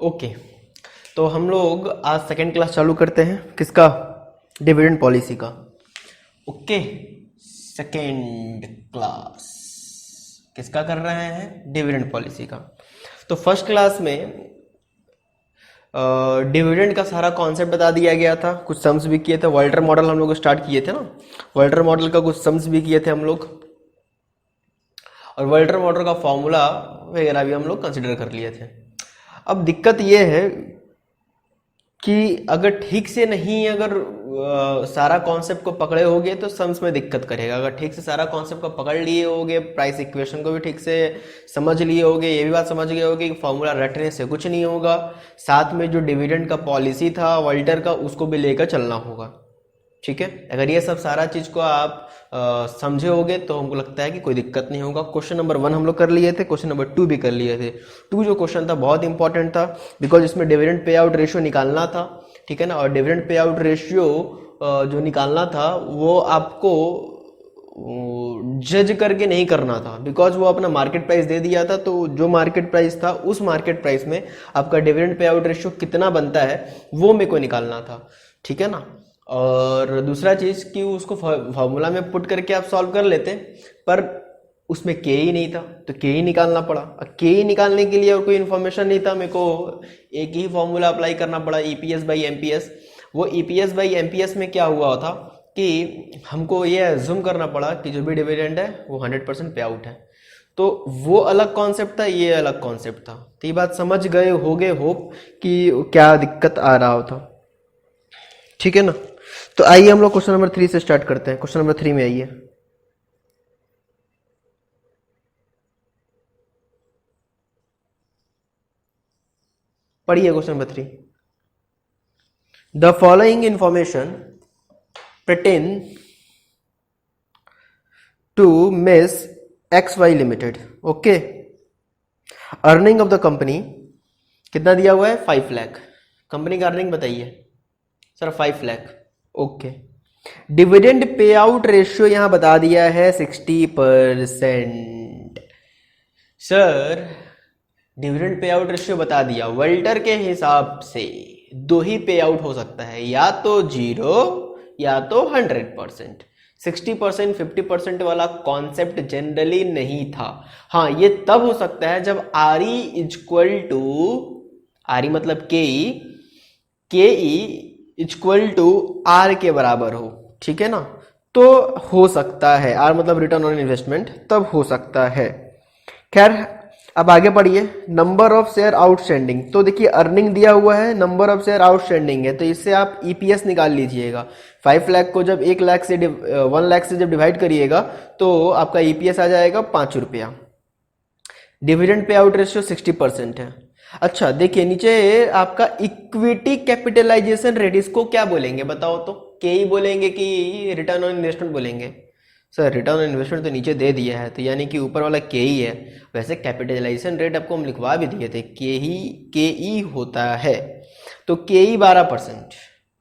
Okay, तो हम लोग आज सेकेंड क्लास चालू करते हैं किसका, डिविडेंड पॉलिसी का। ओके, सेकेंड क्लास किसका कर रहे हैं, डिविडेंड पॉलिसी का। तो फर्स्ट क्लास में डिविडेंड का सारा कॉन्सेप्ट बता दिया गया था, कुछ सम्स भी किए थे, वॉल्टर मॉडल हम लोग स्टार्ट किए थे ना, वॉल्टर मॉडल का कुछ सम्स भी किए थे हम लोग, और वॉल्टर मॉडल का फॉर्मूला वगैरह भी हम लोग कंसिडर कर लिए थे। अब दिक्कत ये है कि अगर ठीक से नहीं, अगर सारा कॉन्सेप्ट को पकड़े होगे तो सम्स में दिक्कत करेगा। अगर ठीक से सारा कॉन्सेप्ट को पकड़ लिए होगे, प्राइस इक्वेशन को भी ठीक से समझ लिए होगे, ये भी बात समझ गए होगे कि फॉर्मूला रटने से कुछ नहीं होगा, साथ में जो डिविडेंड का पॉलिसी था वॉल्टर का, उसको भी लेकर चलना होगा। ठीक है, अगर ये सब सारा चीज को आप समझे होगे तो हमको लगता है कि कोई दिक्कत नहीं होगा। क्वेश्चन नंबर 1 हम लोग कर लिए थे, क्वेश्चन नंबर 2 भी कर लिए थे। 2 जो क्वेश्चन था बहुत इंपॉर्टेंट था, बिकॉज इसमें डिविडेंड पे आउट रेशियो निकालना था। ठीक है ना, और डिविडेंड पे आउट रेशियो जो निकालना था वो आपको जज करके नहीं करना था, बिकॉज वो अपना मार्केट प्राइस दे दिया था। तो जो मार्केट प्राइस था उस मार्केट प्राइस में आपका डिविडेंड पे आउट रेशियो कितना बनता है वो मेरे को निकालना था। ठीक है ना, और दूसरा चीज कि उसको फॉर्मूला में पुट करके आप सॉल्व कर लेते, पर उसमें के ही नहीं था तो के ही निकालना पड़ा। के ही निकालने के लिए और कोई इन्फॉर्मेशन नहीं था, मेरे को एक ही फॉर्मूला अप्लाई करना पड़ा, ईपीएस बाई एमपीएस। वो ईपीएस बाई एमपीएस में क्या हुआ था कि हमको ये एज्यूम करना पड़ा कि जो भी डिविडेंड है वो 100% पे आउट है। तो वो अलग कॉन्सेप्ट था, ये अलग कॉन्सेप्ट था। तो ये बात समझ गए होगे, होप कि क्या दिक्कत आ रहा था। ठीक है ना, तो आइए हम लोग क्वेश्चन नंबर 3 से स्टार्ट करते हैं। क्वेश्चन नंबर 3 में आइए, पढ़िए question number 3। The following information pertain to Miss XY Limited। Okay, earning of the company कितना दिया हुआ है, 5 लाख। कंपनी का अर्निंग बताइए sir, 5 lakh. Okay, dividend pay out ratio यहां बता दिया है 60%। Sir dividend pay out ratio बता दिया, वॉल्टर के हिसाब से 2 ही पे आउट हो सकता है, या तो 0 या तो 100%। 60% 50% वाला कॉन्सेप्ट जनरली नहीं था। हाँ, ये तब हो सकता है जब RE इक्वल टू, RE मतलब KE इक्वल टू R के बराबर हो। ठीक है ना, तो हो सकता है, R मतलब रिटर्न ऑन इन्वेस्टमेंट, तब हो सकता है। खैर अब आगे बढ़िए, नंबर ऑफ शेयर आउटस्टैंडिंग। तो देखिए अर्निंग दिया हुआ है, नंबर ऑफ शेयर आउटस्टैंडिंग है, तो इससे आप ईपीएस निकाल लीजिएगा। 5 लाख को जब 1 लाख से 1 लाख से जब डिवाइड करिएगा तो आपका ईपीएस आ जाएगा 5 रुपया। डिविडेंड पे आउट रेशियो 60% है। अच्छा देखिए नीचे आपका इक्विटी कैपिटलाइजेशन रेट, इसको क्या बोलेंगे बताओ तो, के ही बोलेंगे कि रिटर्न ऑन इन्वेस्टमेंट बोलेंगे? सर रिटर्न ऑन इन्वेस्टमेंट तो नीचे दे दिया है, तो यानी कि ऊपर वाला के ही है। वैसे कैपिटलाइजेशन रेट आपको हम लिखवा भी दिए थे, के ही होता है। तो के ही 12%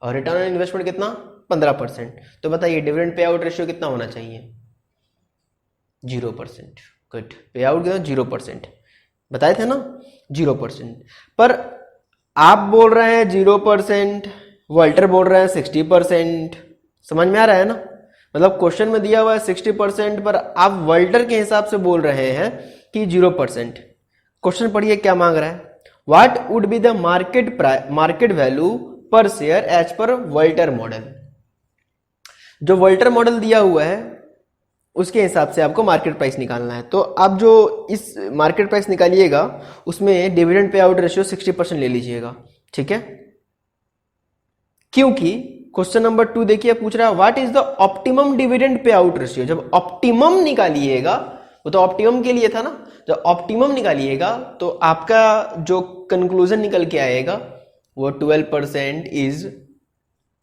और रिटर्न ऑन इन्वेस्टमेंट कितना, 15%। तो बताइए डिविडेंड पे आउट रेशियो कितना होना चाहिए, 0%। गुड, पे आउट कितना, 0%। बताए थे ना 0%। पर आप बोल रहे हैं 0%, वॉल्टर बोल रहे हैं 60%। समझ में आ रहा है ना, मतलब क्वेश्चन में दिया हुआ है 60%, पर आप वॉल्टर के हिसाब से बोल रहे हैं कि 0%। क्वेश्चन पढ़िए क्या मांग रहा है, what would be the market value per share as पर वॉल्टर मॉडल। जो वॉल्टर मॉडल दिया हुआ है उसके हिसाब से आपको मार्केट प्राइस निकालना है। तो आप जो इस मार्केट प्राइस निकालिएगा उसमें डिविडेंड पे आउट रेशियो 60% ले लीजिएगा। ठीक है, क्योंकि क्वेश्चन नंबर 2 देखिए पूछ रहा है what is the optimum dividend पे आउट रेशियो। जब ऑप्टिमम निकालिएगा, वो तो ऑप्टिमम के लिए था ना, जब ऑप्टिमम निकालिएगा तो आपका जो कंक्लूजन निकल के आएगा वो 12% इज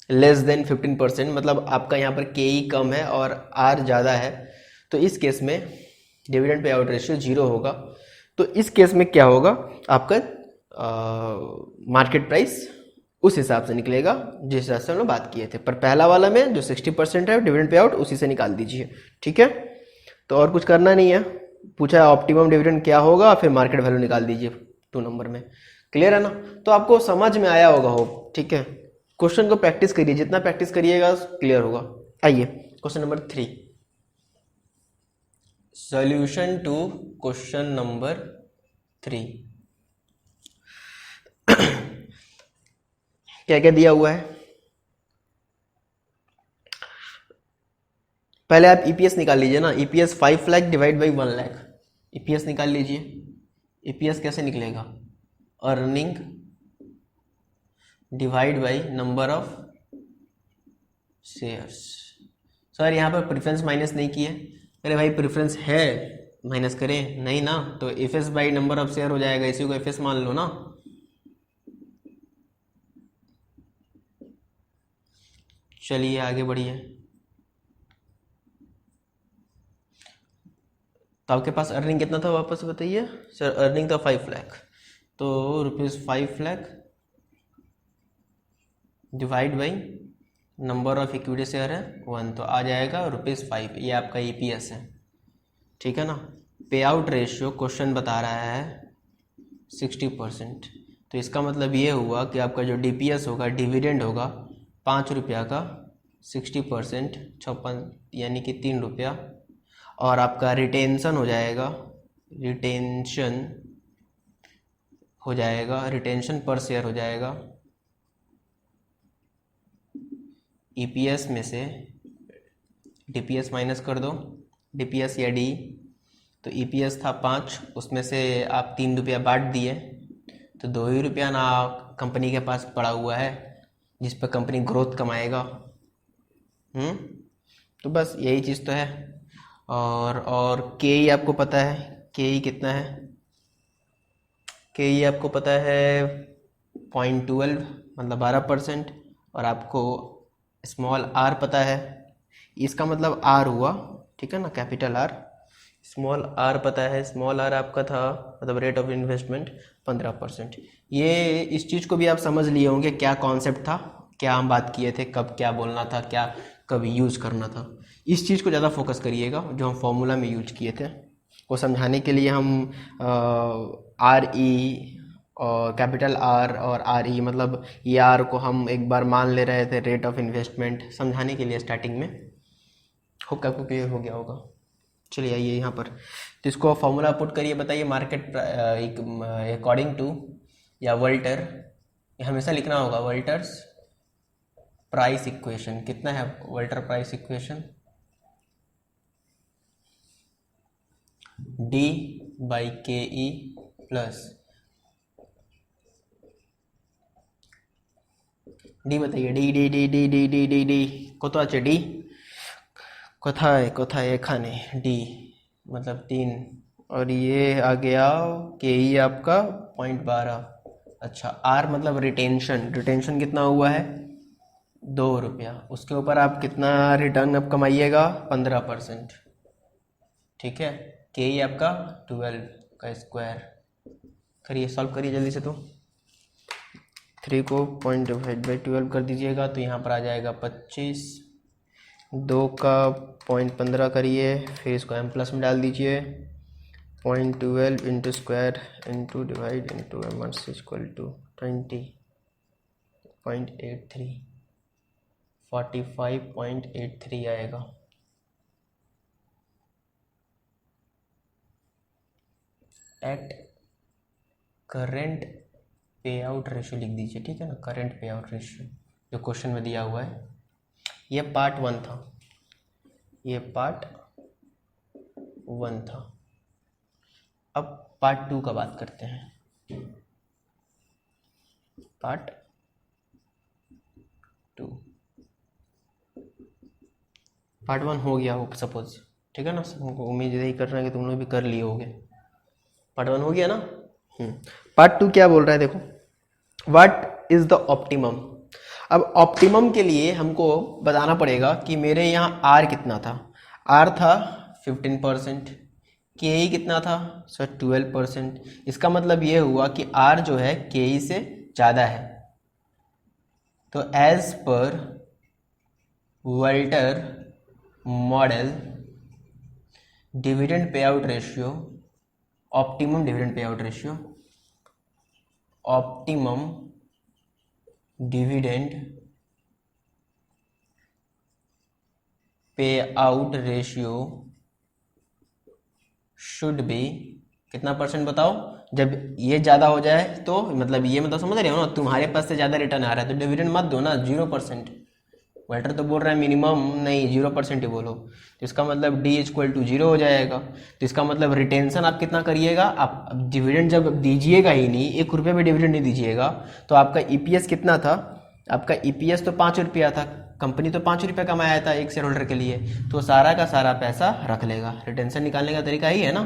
लेस देन 15%, मतलब आपका यहाँ पर के ही कम है और आर ज़्यादा है। तो इस केस में डिविडेंड पे आउट रेशियो 0 होगा। तो इस केस में क्या होगा, आपका मार्केट प्राइस उस हिसाब से निकलेगा जिस हिसाब से हम लोग बात किए थे। पर पहला वाला में जो 60% है डिविडेंड पे आउट, उसी से निकाल दीजिए। ठीक है, तो और कुछ करना नहीं है, पूछा है ऑप्टिमम डिविडेंड क्या होगा, फिर मार्केट वैल्यू निकाल दीजिए 2 नंबर में। क्लियर है ना? तो आपको समझ में आया होगा हो, ठीक है। क्वेश्चन को प्रैक्टिस करिए, जितना प्रैक्टिस करिएगा क्लियर होगा। आइए question number 3, solution to question number 3। क्या क्या दिया हुआ है? पहले आप ईपीएस निकाल लीजिए ना। EPS 5 lakh divide by 1 lakh, EPS निकाल लीजिए। ईपीएस कैसे निकलेगा? Earning divide by number of shares. Sir यहाँ पर प्रेफरेंस माइनस नहीं किए। अरे भाई प्रेफरेंस है, माइनस करें नहीं ना, तो F S by number of share हो जाएगा, इसी को एफ एस मान लो ना। चलिए आगे बढ़िए। तो आपके पास अर्निंग कितना था वापस बताइए? सर अर्निंग था 5 लाख, तो ₹5 lakh divide by number of equity share है 1, तो आ जाएगा ₹5। ये आपका ईपीएस है, ठीक है ना। पे आउट रेशियो क्वेश्चन बता रहा है 60%, तो इसका मतलब ये हुआ कि आपका जो डीपीएस होगा, डिविडेंड होगा ₹5 का 60%, 56 यानी कि ₹3। और आपका रिटेंशन हो जाएगा, रिटेंशन पर शेयर हो जाएगा ईपीएस में से डीपीएस माइनस कर दो, डीपीएस या डी। तो ईपीएस था 5, उसमें से आप ₹3 बांट दिए, तो ₹2 ना कंपनी के पास पड़ा हुआ है जिस पर कंपनी ग्रोथ कमाएगा। तो बस यही चीज़ तो है। और के ई आपको पता है, के ई कितना है? के ई आपको पता है 0.12 मतलब 12%। और आपको स्मॉल आर पता है, इसका मतलब आर हुआ, ठीक है ना, कैपिटल आर। स्मॉल आर पता है, स्मॉल आर आपका था मतलब रेट ऑफ इन्वेस्टमेंट 15%। ये इस चीज़ को भी आप समझ लिए होंगे, क्या कॉन्सेप्ट था, क्या हम बात किए थे, कब क्या बोलना था, क्या कब यूज़ करना था। इस चीज़ को ज़्यादा फोकस करिएगा जो हम फॉर्मूला में यूज किए थे, को समझाने के लिए हम आर ई और कैपिटल आर और आर ई मतलब ये आर को हम एक बार मान ले रहे थे रेट ऑफ इन्वेस्टमेंट, समझाने के लिए स्टार्टिंग में। होप आपको क्लियर हो गया होगा। चलिए आइए यहाँ पर, तो इसको फॉर्मूला पुट करिए, बताइए मार्केट अकॉर्डिंग टू या वोल्टर, ये हमेशा लिखना होगा वोल्टर्स प्राइस इक्वेशन। कितना है Walter price equation? D by K E plus D, बताइए D D D D D D D D কত আছে डी? কোথায় কোথায় এখানে डी मतलब 3, और ये आ गया के ई आपका 0.12। अच्छा आर मतलब रिटेंशन, रिटेंशन कितना हुआ है? ₹2। उसके ऊपर आप कितना रिटर्न अब कमाइएगा? 15%, ठीक है। के ई आपका 12 का स्क्वायर, करिए सॉल्व करिए जल्दी से। तो 3 को 0.12 कर दीजिएगा, तो यहाँ पर आ जाएगा 25। 2 का 0.15 करिए, फिर इसको एम प्लस में डाल दीजिए। 0.12 into square into divide into M equal to 20.83, 45.83 आएगा। At current pay out ratio लिख दीजिए, ठीक है ना, करेंट पे आउट रेशियो जो क्वेश्चन में दिया हुआ है। ये पार्ट 1 था, ये पार्ट 1 था। अब पार्ट 2 का बात करते हैं। पार्ट 2, पार्ट 1 हो गया हो सपोज, ठीक है ना। हमको उम्मीद यही कर रहे हैं कि तुम लोग भी कर लिए होगे। पार्ट 1 हो गया ना। पार्ट 2 क्या बोल रहा है देखो, व्हाट इज द ऑप्टिमम। अब ऑप्टिमम के लिए हमको बताना पड़ेगा कि मेरे यहाँ आर कितना था। आर था 15%, के ई कितना था सर 12%। इसका मतलब ये हुआ कि आर जो है के ई से ज़्यादा है। तो एज पर वोल्टर मॉडल डिविडेंड पे आउट रेशियो, ऑप्टिमम डिविडेंड पे आउट रेशियो, ऑप्टिमम डिविडेंड पे आउट रेशियो शुड बी कितना परसेंट बताओ। जब ये ज़्यादा हो जाए तो मतलब ये मतलब समझ रहे हो ना, तुम्हारे पास से ज़्यादा रिटर्न आ रहा है तो डिविडेंड मत दो ना 0%। वेल्टर तो बोल रहा है मिनिमम नहीं 0% ही बोलो, तो इसका मतलब डी इक्वल टू 0 हो जाएगा। तो इसका मतलब रिटेंशन आप कितना करिएगा, आप डिविडेंड जब दीजिएगा ही नहीं, 1 रुपये में डिविडेंड नहीं दीजिएगा तो आपका ईपीएस कितना था, आपका ईपीएस तो 5 रुपया था, कंपनी तो 5 रुपये कमाया था एक शेयर होल्डर के लिए, तो सारा का सारा पैसा रख लेगा। रिटेंशन निकालने का तरीका ही है ना,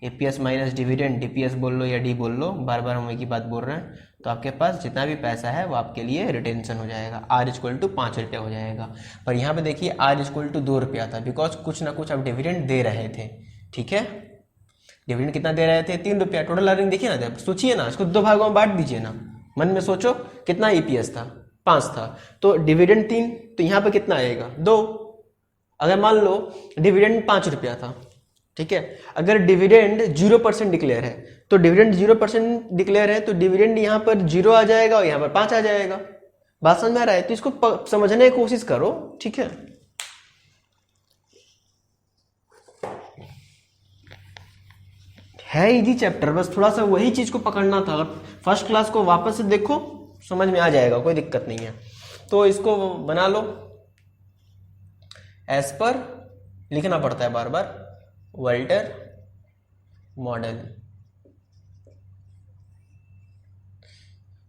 एपीएस माइनस डिविडेंड, डीपीएस बोल लो या डी बोल लो, बार बार हम एक ही बात बोल रहे हैं। तो आपके पास जितना भी पैसा है वो आपके लिए रिटेंशन हो जाएगा, आर इक्वल टू 5 रुपया हो जाएगा। पर यहाँ पे देखिए आर इक्वल टू 2 रुपया था, बिकॉज कुछ ना कुछ आप डिविडेंड दे रहे थे। ठीक है, डिविडेंड कितना दे रहे थे, 3 रुपया। टोटल अर्निंग देखिए ना, सोचिए ना, इसको 2 भागों में बांट दीजिए ना, मन में सोचो कितना ईपीएस था, 5 था, तो डिविडेंड 3, तो यहाँ पे कितना आएगा 2। अगर मान लो डिविडेंड 5 रुपया था, ठीक है, अगर डिविडेंड 0% डिक्लेयर है तो डिविडेंड 0% डिक्लेयर है तो डिविडेंड यहाँ पर 0 आ जाएगा और यहाँ पर 5 आ जाएगा। बात समझ में आ रहा है, तो इसको समझने की कोशिश करो। ठीक है इजी चैप्टर, बस थोड़ा सा वही चीज को पकड़ना था। फर्स्ट क्लास को वापस से देखो, समझ में आ जाएगा, कोई दिक्कत नहीं है। तो इसको बना लो, एज पर लिखना पड़ता है बार बार, वेल्टर मॉडल।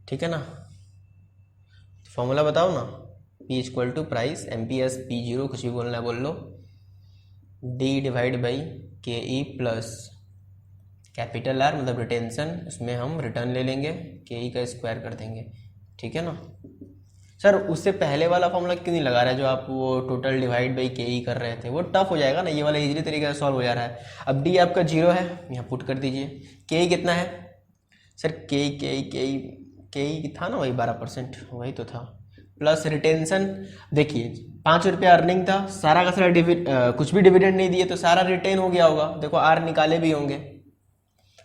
ठीक है ना, फॉर्मूला बताओ ना, P equal to price MPS P0, कुछ भी बोलना है बोल लो, D divide by KE plus capital R मतलब रिटेंशन, उसमें हम रिटर्न ले लेंगे, KE का स्क्वायर कर देंगे। ठीक है ना सर, उससे पहले वाला फॉर्मूला क्यों नहीं लगा रहा है, जो आप वो टोटल डिवाइड बाई KE कर रहे थे, वो टफ हो जाएगा ना, ये वाला इजीली तरीके से सॉल्व हो जा रहा है। अब D आपका 0 है, यहाँ पुट कर दीजिए। KE कितना है सर, KE था ना वही 12%, वही तो था, प्लस रिटेंशन। देखिए 5 रुपया अर्निंग था, सारा का सारा कुछ भी डिविडेंड नहीं दिए तो सारा रिटेन हो गया होगा। देखो आर निकाले भी होंगे,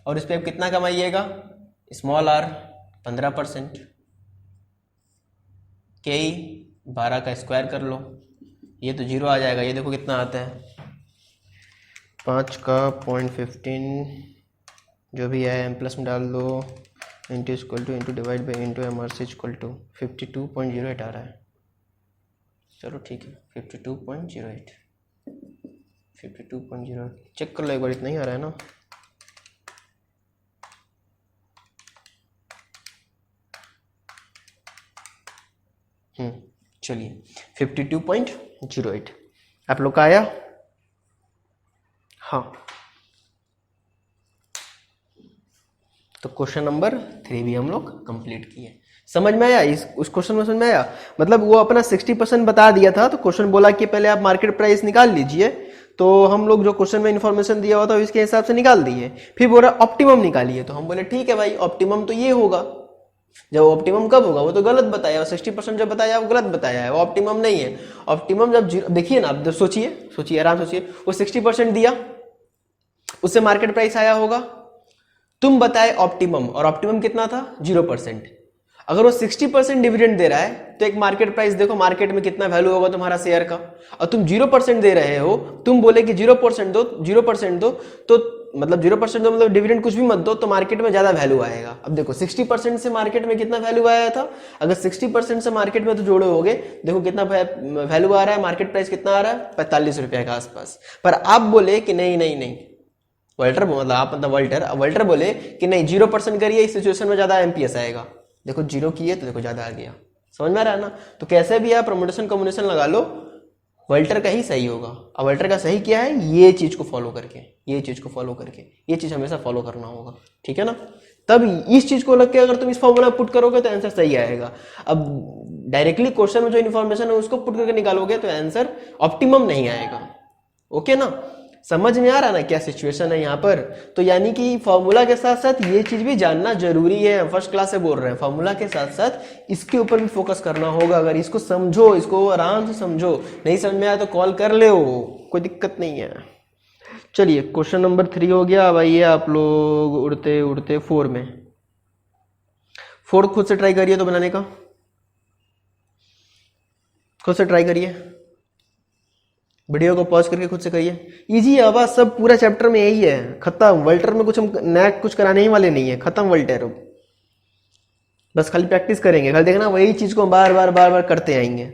और इस पर आप कितना कमाइएगा, स्मॉल r 15%, KE 12 का स्क्वायर कर लो, ये तो 0 आ जाएगा। ये देखो कितना आता है, 5 का 0.15 जो भी है M प्लस में डाल दो, into equal to into divide by into MRC equal to 52.08 आ रहा है। चलो ठीक है, 52.08 चेक कर लो एक बार, इतना ही आ रहा है ना। चलिए 52.08 आप लोग का आया। हाँ, तो क्वेश्चन नंबर 3 भी हम लोग कंप्लीट किए। समझ में आया, उस क्वेश्चन में समझ में आया, मतलब वो अपना 60% बता दिया था, तो क्वेश्चन बोला कि पहले आप मार्केट प्राइस निकाल लीजिए, तो हम लोग जो क्वेश्चन में इन्फॉर्मेशन दिया हुआ था इसके हिसाब से निकाल दिए। फिर बोला ऑप्टिमम निकालिए, तो हम बोले ठीक है भाई, ऑप्टिमम तो ये होगा। जब ऑप्टिमम कब होगा, वो तो गलत बताया, 60% जब बताया वो गलत बताया है, वो ऑप्टिमम नहीं है। ऑप्टिमम जब देखिए ना, आप सोचिए आराम सोचिए, वो 60% दिया, उससे मार्केट प्राइस आया होगा, तुम बताए ऑप्टिमम, और ऑप्टिमम कितना था 0%। अगर वो 60% डिविडेंड दे रहा है तो एक मार्केट प्राइस देखो, मार्केट में कितना वैल्यू होगा तुम्हारा शेयर का, और तुम 0% दे रहे हो, तुम बोले कि 0% दो, 0% दो, तो मतलब 0% दो मतलब डिविडेंड कुछ भी मत दो, तो मार्केट में ज्यादा वैल्यू आएगा। अब देखो 60% से मार्केट में कितना वैल्यू आया था, अगर 60% से मार्केट में तो जोड़े होगे, देखो कितना वैल्यू आ रहा है, मार्केट प्राइस कितना आ रहा है 45 रुपया के आसपास। पर आप बोले कि नहीं वल्टर मतलब आप मतलब वल्टर बोले कि नहीं 0% करिए, इस सिचुएशन में ज्यादा एमपीएस आएगा। देखो 0 किए तो देखो ज्यादा आ गया, समझ में आ रहा है ना। तो कैसे भी आप प्रमोटेशन कम्युनिकेशन लगा लो, वल्टर का ही सही होगा। अब वल्टर का सही क्या है, ये चीज को फॉलो करके, ये चीज हमेशा फॉलो करना होगा। ठीक है ना, तब इस चीज को लग के अगर तुम इस फॉर्मूला पुट करोगे तो आंसर सही आएगा। अब डायरेक्टली क्वेश्चन में जो इन्फॉर्मेशन है उसको पुट करके निकालोगे तो आंसर ऑप्टिमम नहीं आएगा। ओके ना, समझ में आ रहा ना क्या सिचुएशन है यहाँ पर। तो यानी कि फॉर्मूला के साथ साथ ये चीज भी जानना जरूरी है, फर्स्ट क्लास से बोल रहे हैं, फॉर्मूला के साथ साथ इसके ऊपर भी फोकस करना होगा। अगर इसको समझो, इसको आराम से समझो, नहीं समझ में आया तो कॉल कर ले, कोई दिक्कत नहीं है। चलिए क्वेश्चन नंबर 3 हो गया। अब आइए आप लोग उड़ते उड़ते 4 में। फोर्थ खुद से ट्राई करिए तो बनाने का, खुद से ट्राई करिए, वीडियो को पॉज करके खुद से करिए। इजी है बस, सब पूरा चैप्टर में यही है, खत्म। वल्टर में कुछ हम नया कुछ कराने ही वाले नहीं है, खत्म वल्टर। बस खाली प्रैक्टिस करेंगे, खाली देखना वही चीज को बार बार बार बार करते आएंगे।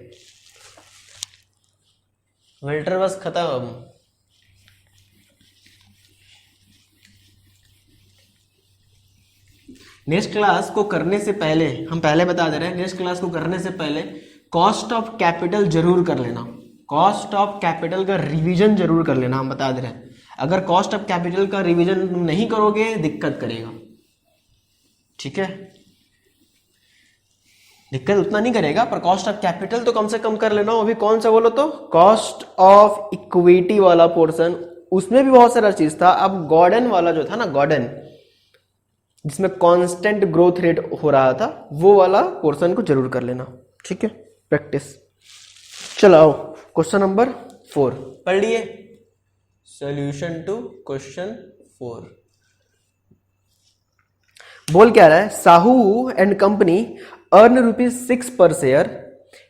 वल्टर बस खत्म। नेक्स्ट क्लास को करने से पहले हम पहले बता दे रहे हैं, नेक्स्ट क्लास को करने से पहले कॉस्ट ऑफ कैपिटल जरूर कर लेना, कॉस्ट ऑफ कैपिटल का रिवीजन जरूर कर लेना। हम बता दे रहे हैं, अगर कॉस्ट ऑफ कैपिटल का रिवीजन तुम नहीं करोगे दिक्कत करेगा, ठीक है। दिक्कत उतना नहीं करेगा, पर कॉस्ट ऑफ कैपिटल तो कम से कम कर लेना। वो भी कौन सा बोलो तो, कॉस्ट ऑफ इक्विटी वाला पोर्शन, उसमें भी बहुत सारा चीज था। अब गॉर्डन वाला जो था ना, गॉर्डन जिसमें कांस्टेंट ग्रोथ रेट हो रहा था, वो वाला पोर्शन को जरूर कर लेना, ठीक है। प्रैक्टिस। चलो आओ, क्वेश्चन नंबर 4 पढ़ लिए। सॉल्यूशन टू क्वेश्चन 4 बोल क्या रहा है, साहू एंड कंपनी अर्न ₹6 पर share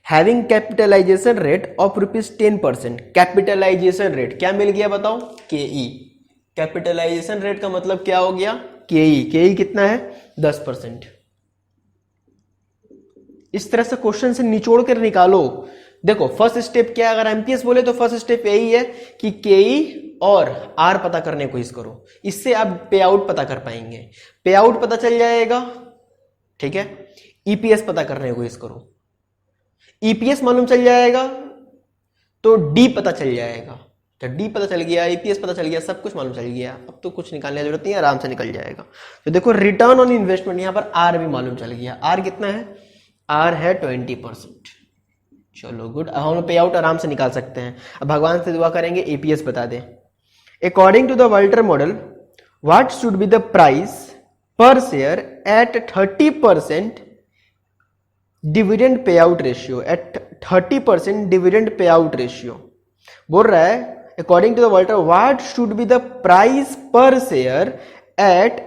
having capitalization rate of ₹10%। Capitalization rate क्या मिल गया बताओ, केई। कैपिटलाइजेशन रेट का मतलब क्या हो गया, केई। केई कितना है, 10%। इस तरह से क्वेश्चन से निचोड़ कर निकालो। देखो फर्स्ट स्टेप क्या है, अगर एमपीएस बोले तो फर्स्ट स्टेप यही है कि केई और आर पता करने की कोशिश करो, इससे आप पे आउट पता कर पाएंगे। पे आउट पता चल जाएगा, ठीक है। ईपीएस पता करने की कोशिश करो, ईपीएस मालूम चल जाएगा तो डी पता चल जाएगा। तो डी पता चल गया, ईपीएस पता चल गया, सब कुछ मालूम चल गया, अब तो कुछ निकालने की जरूरत नहीं है, आराम से निकल जाएगा। तो देखो रिटर्न ऑन इन्वेस्टमेंट, यहां पर आर भी मालूम चल गया। आर कितना है, आर है 20%। चलो गुड, अब हम पे आउट आराम से निकाल सकते हैं। अब भगवान से दुआ करेंगे ईपीएस बता दे। According to the Walter model what should be the price per share at 30% dividend पे आउट रेशियो, एट 30% डिविडेंड पे आउट रेशियो। बोल रहा है according to the Walter what should be the price per share at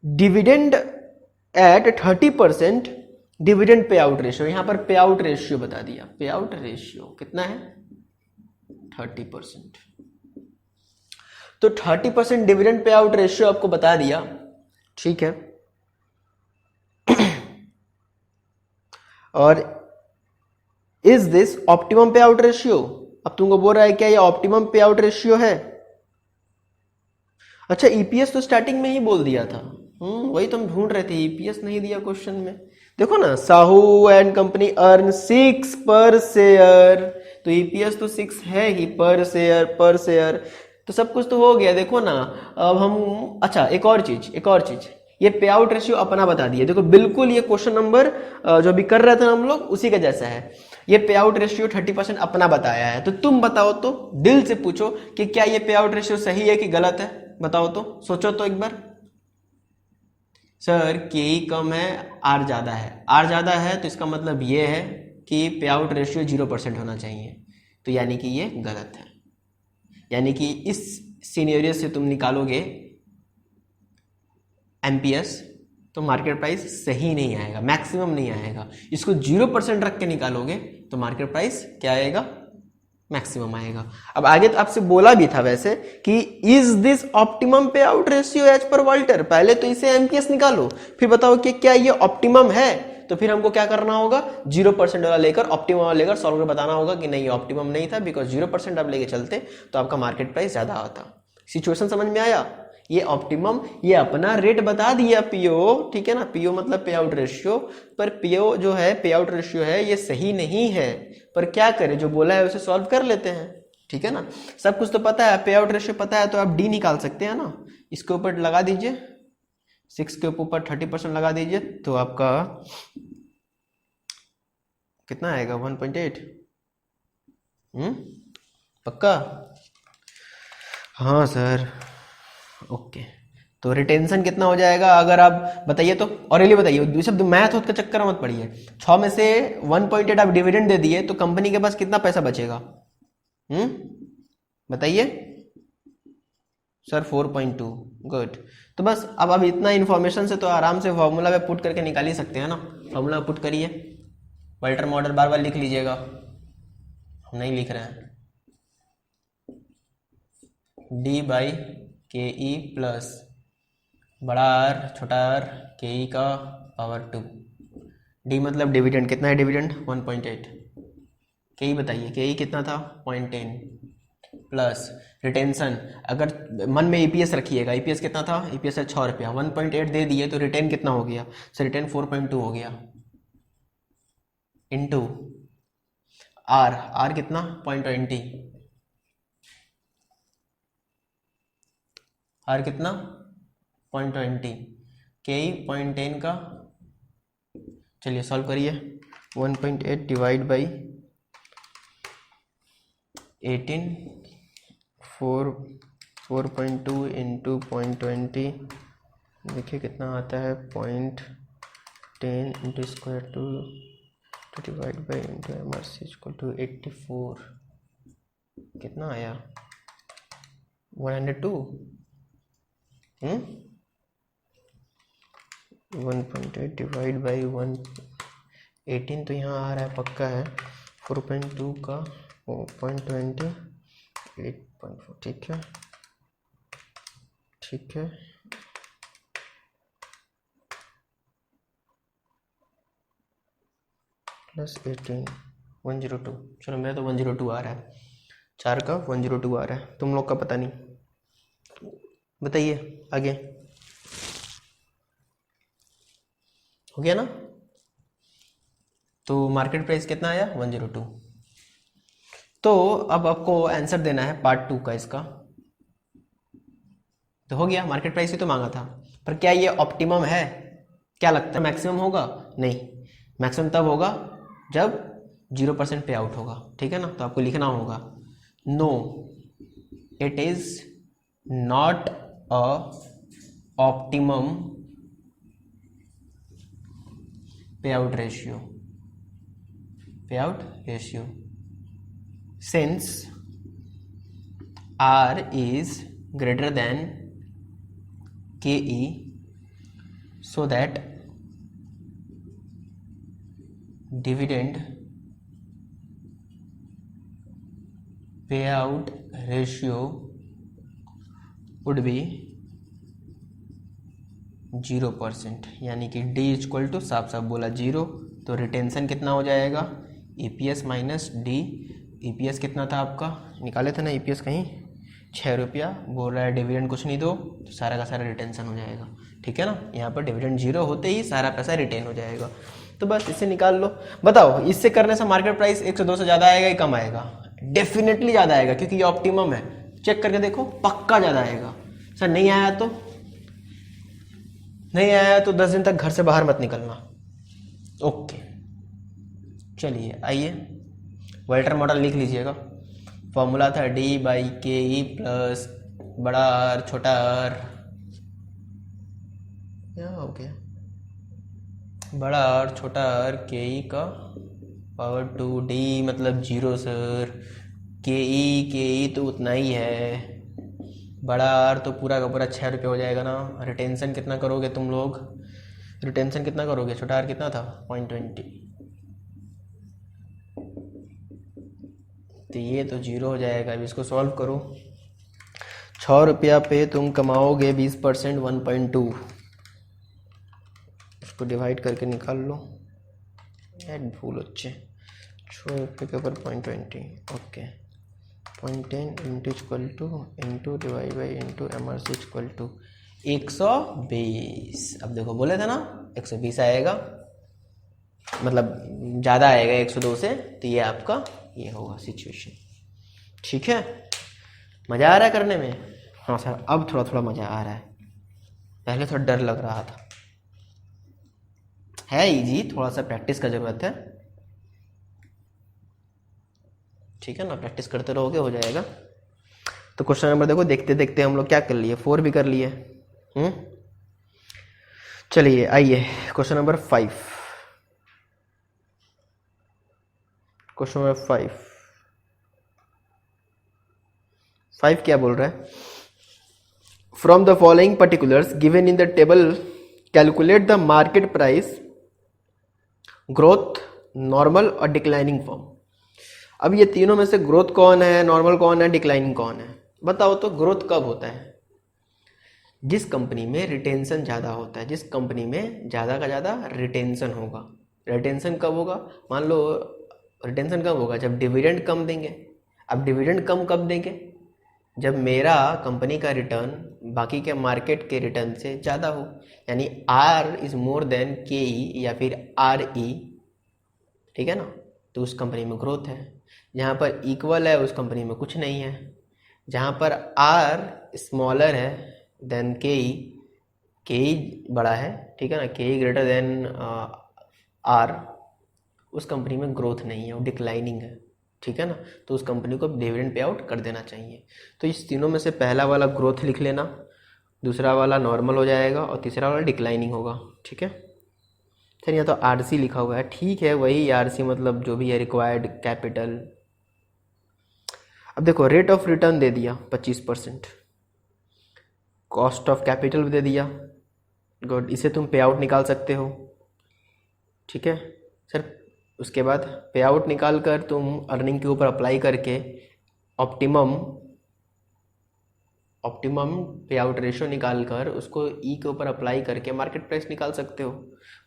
dividend at 30% dividend पे out ratio. यहां पर पे out ratio बता दिया, पे आउट रेशियो कितना है, 30%। तो 30% डिविडेंड पे आउट रेशियो आपको बता दिया, ठीक है। और इज दिस ऑप्टिमम पे आउट रेशियो, अब तुमको बोल रहा है क्या ये ऑप्टिमम पे आउट रेशियो है। अच्छा ईपीएस तो स्टार्टिंग में ही बोल दिया था, वही तो हम ढूंढ रहे थे, ईपीएस नहीं दिया क्वेश्चन में। देखो ना, साहू एंड कंपनी अर्न 6 पर शेयर, तो ईपीएस तो 6 है ही, पर शेयर पर शेयर, तो सब कुछ तो हो गया। देखो ना अब हम, अच्छा एक और चीज, ये पे आउट रेशियो अपना बता दिया। देखो बिल्कुल ये क्वेश्चन नंबर जो अभी कर रहे थे हम लोग उसी का जैसा है। ये पे आउट रेशियो 30% अपना बताया है, तो तुम बताओ तो, दिल से पूछो कि क्या ये पे आउट रेशियो सही है कि गलत है, बताओ तो, सोचो तो एक बार। सर के कम है, आर ज्यादा है, आर ज्यादा है तो इसका मतलब ये है कि पे आउट रेशियो 0% होना चाहिए, तो यानी कि ये गलत है। यानी कि इस सिनेरियो से तुम निकालोगे एमपीएस तो मार्केट प्राइस सही नहीं आएगा, मैक्सिमम नहीं आएगा। इसको 0% रख के निकालोगे तो मार्केट प्राइस क्या आएगा, मैक्सिमम आएगा। अब आगे तो आपसे बोला भी था वैसे कि इज दिस ऑप्टिमम पे आउट रेशियो एज पर वॉल्टर, पहले तो इसे एमपीएस निकालो, फिर बताओ कि क्या ये ऑप्टिमम है। तो फिर हमको क्या करना होगा, 0% वाला लेकर ऑप्टिमम वाला लेकर सॉल्व कर बताना होगा कि नहीं ऑप्टिमम नहीं था, बिकॉज 0% आप लेके चलते तो आपका मार्केट प्राइस ज्यादा आता। सिचुएशन समझ में आया। ये ऑप्टिमम, ये अपना रेट बता दिया पीओ, ठीक है ना, पीओ मतलब पे आउट रेशियो, पर पीओ जो है पे आउट रेशियो है ये सही नहीं है, पर क्या करें, जो बोला है उसे सॉल्व कर लेते हैं, ठीक है ना। सब कुछ तो पता है, पे आउट रेशियो पता है तो आप डी निकाल सकते हैं ना। इसके ऊपर लगा दीजिए, 6 के ऊपर 30% लगा दीजिए तो आपका कितना आएगा, 1.8। पक्का, हाँ सर, ओके। तो रिटेंशन कितना हो जाएगा अगर आप बताइए तो, और ये बताइए, शब्द मैथ के चक्कर मत पड़िए। 6 में से 1.8 आप डिविडेंड दे दिए तो कंपनी के पास कितना पैसा बचेगा, बताइए। सर 4.2। गुड। तो बस अब इतना इन्फॉर्मेशन से तो आराम से फॉर्मूला में पुट करके निकाल ही सकते हैं ना। फॉर्मूला में पुट करिए, वोल्टर मॉडल बार बार लिख लीजिएगा, हम नहीं लिख रहे हैं। D by K E plus बड़ा आर छोटा आर के ई का पावर 2। डी मतलब डिविडेंड, कितना है डिविडेंड 1.8। के ई बताइए, के ई कितना था 0.10 प्लस रिटेंशन, अगर मन में ईपीएस रखिएगा, ईपीएस कितना था, ईपीएस है 6 रुपया, 1.8 दे दिए तो रिटेन कितना हो गया, सर रिटेन 4.2 हो गया, इनटू आर, आर कितना 0.20, आर कितना 0.20, के ई 0.10 का, चलिए सॉल्व करिए। 1.8 डिवाइड बाई 18, 4.2 इंटू 0.20, देखिए कितना आता है 0.10 into square two divide by into M R C equal to 84, कितना आया 102। 1.8 डिवाइड बाई 18 तो यहाँ आ रहा है पक्का है, 4.2 का 0.20 8.4, ठीक है ठीक है। प्लस 18 102, चलो मेरा तो 102 आ रहा है, 4 का 102 आ रहा है, तुम लोग का पता नहीं। बताइए आगे, हो गया ना। तो मार्केट प्राइस कितना आया 102। तो अब आपको आंसर देना है पार्ट 2 का इसका। तो हो गया, मार्केट प्राइस ही तो मांगा था, पर क्या ये ऑप्टिमम है, क्या लगता है मैक्सिमम होगा, नहीं, मैक्सिमम तब होगा जब 0% पे आउट होगा, ठीक है ना। तो आपको लिखना होगा no it is not a optimum पे out ratio, payout ratio, since R is greater than KE, so that dividend payout ratio would be 0%, यानी कि D इक्वल टू साफ साफ बोला 0, तो रिटेंशन कितना हो जाएगा EPS माइनस डी। EPS कितना था आपका, निकाले थे ना EPS कहीं, 6 रुपया, बोल रहा है डिविडेंड कुछ नहीं दो, तो सारा का सारा रिटेंशन हो जाएगा, ठीक है ना। यहाँ पर डिविडेंड 0 होते ही सारा पैसा रिटेन हो जाएगा, तो बस इससे निकाल लो। बताओ इससे करने से मार्केट प्राइस 102 से ज़्यादा आएगा या कम आएगा, डेफिनेटली ज़्यादा आएगा, क्योंकि ये ऑप्टिमम है, चेक करके देखो पक्का ज़्यादा आएगा। सर नहीं आया तो, नहीं आया तो 10 दिन तक घर से बाहर मत निकलना। ओके चलिए आइए, वोल्टर मॉडल लिख लीजिएगा। फॉर्मूला था D by K E plus बड़ा आर छोटा आर, यहाँ हो गया बड़ा आर छोटा आर के ई का पावर 2, डी मतलब 0 सर, के ई तो उतना ही है, बड़ा आर तो पूरा का पूरा 6 रुपये हो जाएगा ना। रिटेंशन कितना करोगे तुम लोग, रिटेंशन कितना करोगे, छोटा आर कितना था 0.20, तो ये तो 0 हो जाएगा। अब इसको सॉल्व करो, 6 रुपया पे तुम कमाओगे 20%, 1.2, इसको डिवाइड करके निकाल लो, ऐड भूल अच्छे, 6 रुपये के ऊपर 0.20, okay 0.10 into equal to into divide by into M R C equal to 120। अब देखो बोले थे ना 120 आएगा, मतलब ज़्यादा आएगा 102 से, तो ये आपका ये होगा सिचुएशन, ठीक है। मज़ा आ रहा है करने में, हाँ सर अब थोड़ा थोड़ा मज़ा आ रहा है, पहले थोड़ा डर लग रहा था। है इजी, थोड़ा सा प्रैक्टिस का ज़रूरत है, ठीक है ना, प्रैक्टिस करते रहोगे हो जाएगा। तो क्वेश्चन नंबर देखो, देखते देखते हम लोग क्या कर लिए, 4 भी कर लिए। चलिए आइए क्वेश्चन नंबर 5, क्वेश्चन नंबर 5 क्या बोल रहा है, from the following particulars given in the table calculate the market price, growth, normal और डिक्लाइनिंग फॉर्म। अब ये तीनों में से ग्रोथ कौन है, नॉर्मल कौन है, डिक्लाइनिंग कौन है? बताओ तो ग्रोथ कब होता है? जिस कंपनी में रिटेंशन ज़्यादा होता है, जिस कंपनी में ज़्यादा का ज़्यादा रिटेंशन होगा। रिटेंशन कब होगा? मान लो रिटेंशन कब होगा? जब डिविडेंड कम देंगे। अब डिविडेंड कम कब देंगे? जब मेरा कंपनी का रिटर्न बाकी के मार्केट के रिटर्न से ज़्यादा हो, यानी are is more than K ई या फिर आर ई, ठीक है ना, तो उस कंपनी में ग्रोथ है। जहाँ पर इक्वल है उस कंपनी में कुछ नहीं है। जहाँ पर आर स्मॉलर है देन के ई बड़ा है, ठीक है ना, के ई ग्रेटर देन आर, उस कंपनी में ग्रोथ नहीं है, वो डिक्लाइनिंग है, ठीक है ना, तो उस कंपनी को डिविडेंड पे आउट कर देना चाहिए। तो इस तीनों में से पहला वाला ग्रोथ लिख लेना, दूसरा वाला नॉर्मल हो जाएगा और तीसरा वाला डिक्लाइनिंग होगा, ठीक है। फिर यहाँ तो आरसी लिखा हुआ है, ठीक है, वही आरसी मतलब जो भी है रिक्वायर्ड कैपिटल। अब देखो रेट ऑफ रिटर्न दे दिया 25%, कॉस्ट ऑफ कैपिटल भी दे दिया, गुड, इसे तुम पे आउट निकाल सकते हो, ठीक है सर। उसके बाद पे आउट निकाल कर तुम अर्निंग के ऊपर अप्लाई करके ऑप्टिमम पे आउट रेशो निकाल कर उसको ई के ऊपर अप्लाई करके मार्केट प्राइस निकाल सकते हो।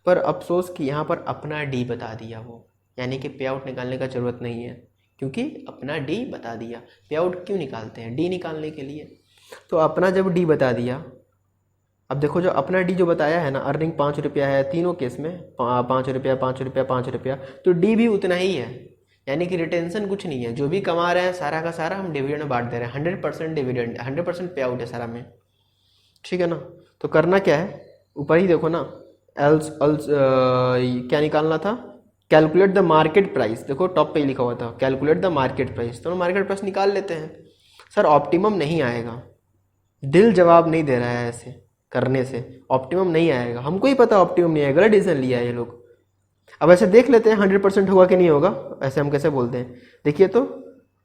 पर अफसोस कि यहाँ पर अपना डी बता दिया वो, यानी कि पे आउट निकालने का ज़रूरत नहीं है, क्योंकि अपना डी बता दिया। पे आउट क्यों निकालते हैं? डी निकालने के लिए। तो अपना जब डी बता दिया, अब देखो जो अपना डी जो बताया है ना, अर्निंग 5 रुपया है तीनों केस में, 5 रुपया 5 रुपया 5 रुपया, तो डी भी उतना ही है, यानी कि रिटेंशन कुछ नहीं है। जो भी कमा रहे हैं सारा का सारा हम डिविडेंड में बांट दे रहे हैं। 100% डिविडेंड, 100% पे आउट है सारा में, ठीक है ना। तो करना क्या है, ऊपर ही देखो ना, एल्स क्या निकालना था? कैलकुलेट द मार्केट प्राइस, देखो टॉप पे ही लिखा हुआ था कैलकुलेट द मार्केट प्राइस, तो मार्केट प्राइस निकाल लेते हैं। सर ऑप्टिमम नहीं आएगा, दिल जवाब नहीं दे रहा है ऐसे करने से, ऑप्टिमम नहीं आएगा। हमको ही पता ऑप्टिमम नहीं आएगा, गलत डिसीजन लिया है ये लोग। अब ऐसे देख लेते हैं 100% होगा कि नहीं होगा, ऐसे हम कैसे बोलते हैं। देखिए तो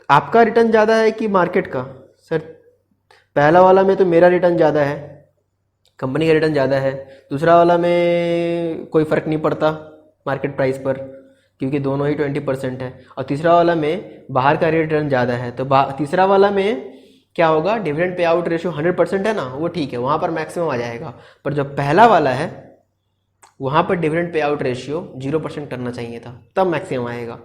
आपका रिटर्न ज़्यादा है कि मार्केट का? सर पहला वाला में तो मेरा रिटर्न ज़्यादा है, कंपनी का रिटर्न ज़्यादा है। दूसरा वाला में कोई फ़र्क नहीं पड़ता मार्केट प्राइस पर, क्योंकि दोनों ही 20% है। और तीसरा वाला में बाहर का रिटर्न ज़्यादा है, तो तीसरा वाला में क्या होगा, डिविडेंड पे आउट रेशियो 100% है ना, वो ठीक है, वहाँ पर मैक्सिमम आ जाएगा। पर जो पहला वाला है वहाँ पर डिविडेंड पे आउट रेशियो 0% करना चाहिए था, तब मैक्सिमम आएगा,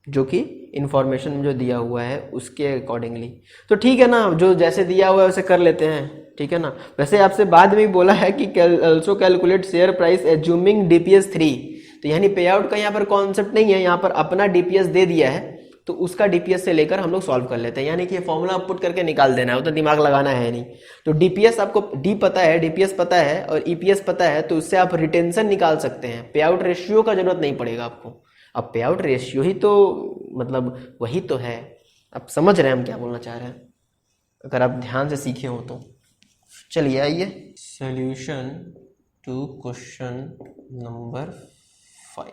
जो कि इन्फॉर्मेशन में जो दिया हुआ है उसके अकॉर्डिंगली। तो ठीक है ना, जो जैसे दिया हुआ है वैसे कर लेते हैं, ठीक है ना। वैसे आपसे बाद में बोला है कि also calculate share price assuming DPS 3, तो यानी पे आउट का यहाँ पर कॉन्सेप्ट नहीं है, यहाँ पर अपना DPS दे दिया है, तो उसका DPS से लेकर हम लोग सॉल्व कर लेते हैं, यानी कि फॉर्मूला पुट करके निकाल देना है, वो तो दिमाग लगाना है नहीं। तो DPS आपको डी पता है, DPS पता है और EPS पता है, तो उससे आप रिटेंशन निकाल सकते हैं, पे आउट रेशियो का जरूरत नहीं पड़ेगा आपको। अब पे आउट रेशियो ही तो मतलब वही तो है, आप समझ रहे हैं हम क्या बोलना चाह रहे हैं, अगर आप ध्यान से सीखे हो तो। चलिए आइए solution to question number 5।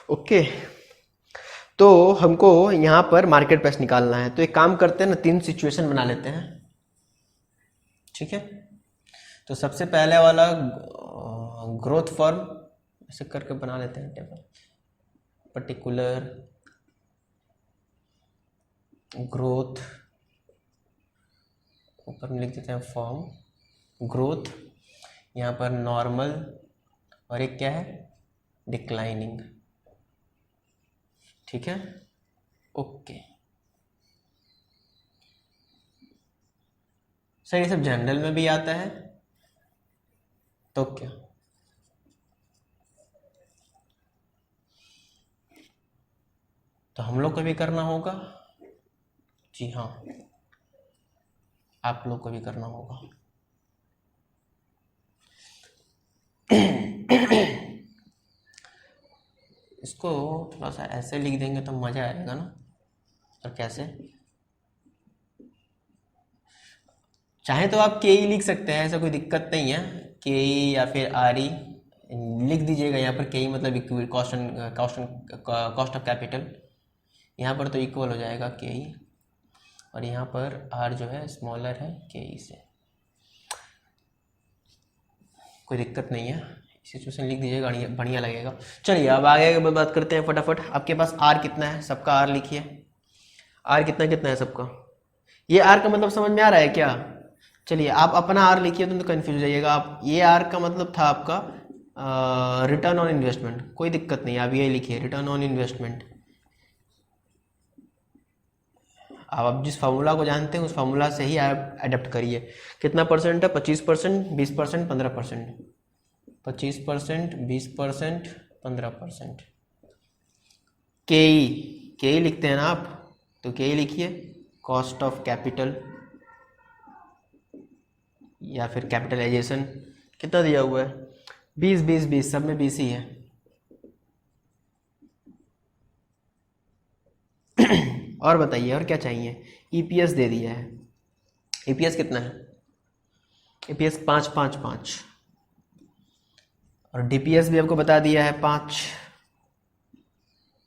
Okay, तो हमको यहाँ पर मार्केट प्राइस निकालना है, तो एक काम करते हैं ना, 3 सिचुएशन बना लेते हैं, ठीक है। तो सबसे पहले वाला ग्रोथ फॉर्म ऐसे करके बना लेते हैं टेबल, पर्टिकुलर ग्रोथ, ऊपर में लिख देते हैं फॉर्म ग्रोथ, यहाँ पर नॉर्मल, और एक क्या है, डिक्लाइनिंग, ठीक है। ओके सर, ये सब जनरल में भी आता है तो क्या, तो हम लोग को भी करना होगा? जी हाँ, आप लोग को भी करना होगा। इसको थोड़ा सा ऐसे लिख देंगे तो मज़ा आएगा ना। और कैसे, चाहे तो आप के ई लिख सकते हैं, ऐसा कोई दिक्कत नहीं है, के ई या फिर आर ई लिख दीजिएगा। यहाँ पर के ई मतलब कॉस्ट ऑफ कैपिटल, यहाँ पर तो इक्वल हो जाएगा के ई। और यहाँ पर r जो है स्मॉलर है के ई से। कोई दिक्कत नहीं है, सिचुएशन लिख दीजिएगा, बढ़िया लगेगा। चलिए अब आगे बात करते हैं फटाफट। आपके पास r कितना है, सबका r लिखिए। r कितना कितना है सबका, ये r का मतलब समझ में आ रहा है क्या? चलिए आप अपना r लिखिए तो कंफ्यूज हो जाइएगा आप। ये r का मतलब था आपका रिटर्न ऑन इन्वेस्टमेंट, कोई दिक्कत नहीं, आप ये लिखिए रिटर्न ऑन इन्वेस्टमेंट। आप जिस फार्मूला को जानते हैं उस फार्मूला से ही आप अडेप्ट करिए। कितना परसेंट है, 25%, 20%, 15%। 25%, 20%, 15%। के ई लिखते हैं ना आप, तो के ई लिखिए कॉस्ट ऑफ कैपिटल या फिर कैपिटलाइजेशन। कितना दिया हुआ है, 20 20 20, सब में 20 ही है। और बताइए और क्या चाहिए। ईपीएस दे दिया है, ईपीएस कितना है, ईपीएस 5 5 5, और डीपीएस भी आपको बता दिया है 5।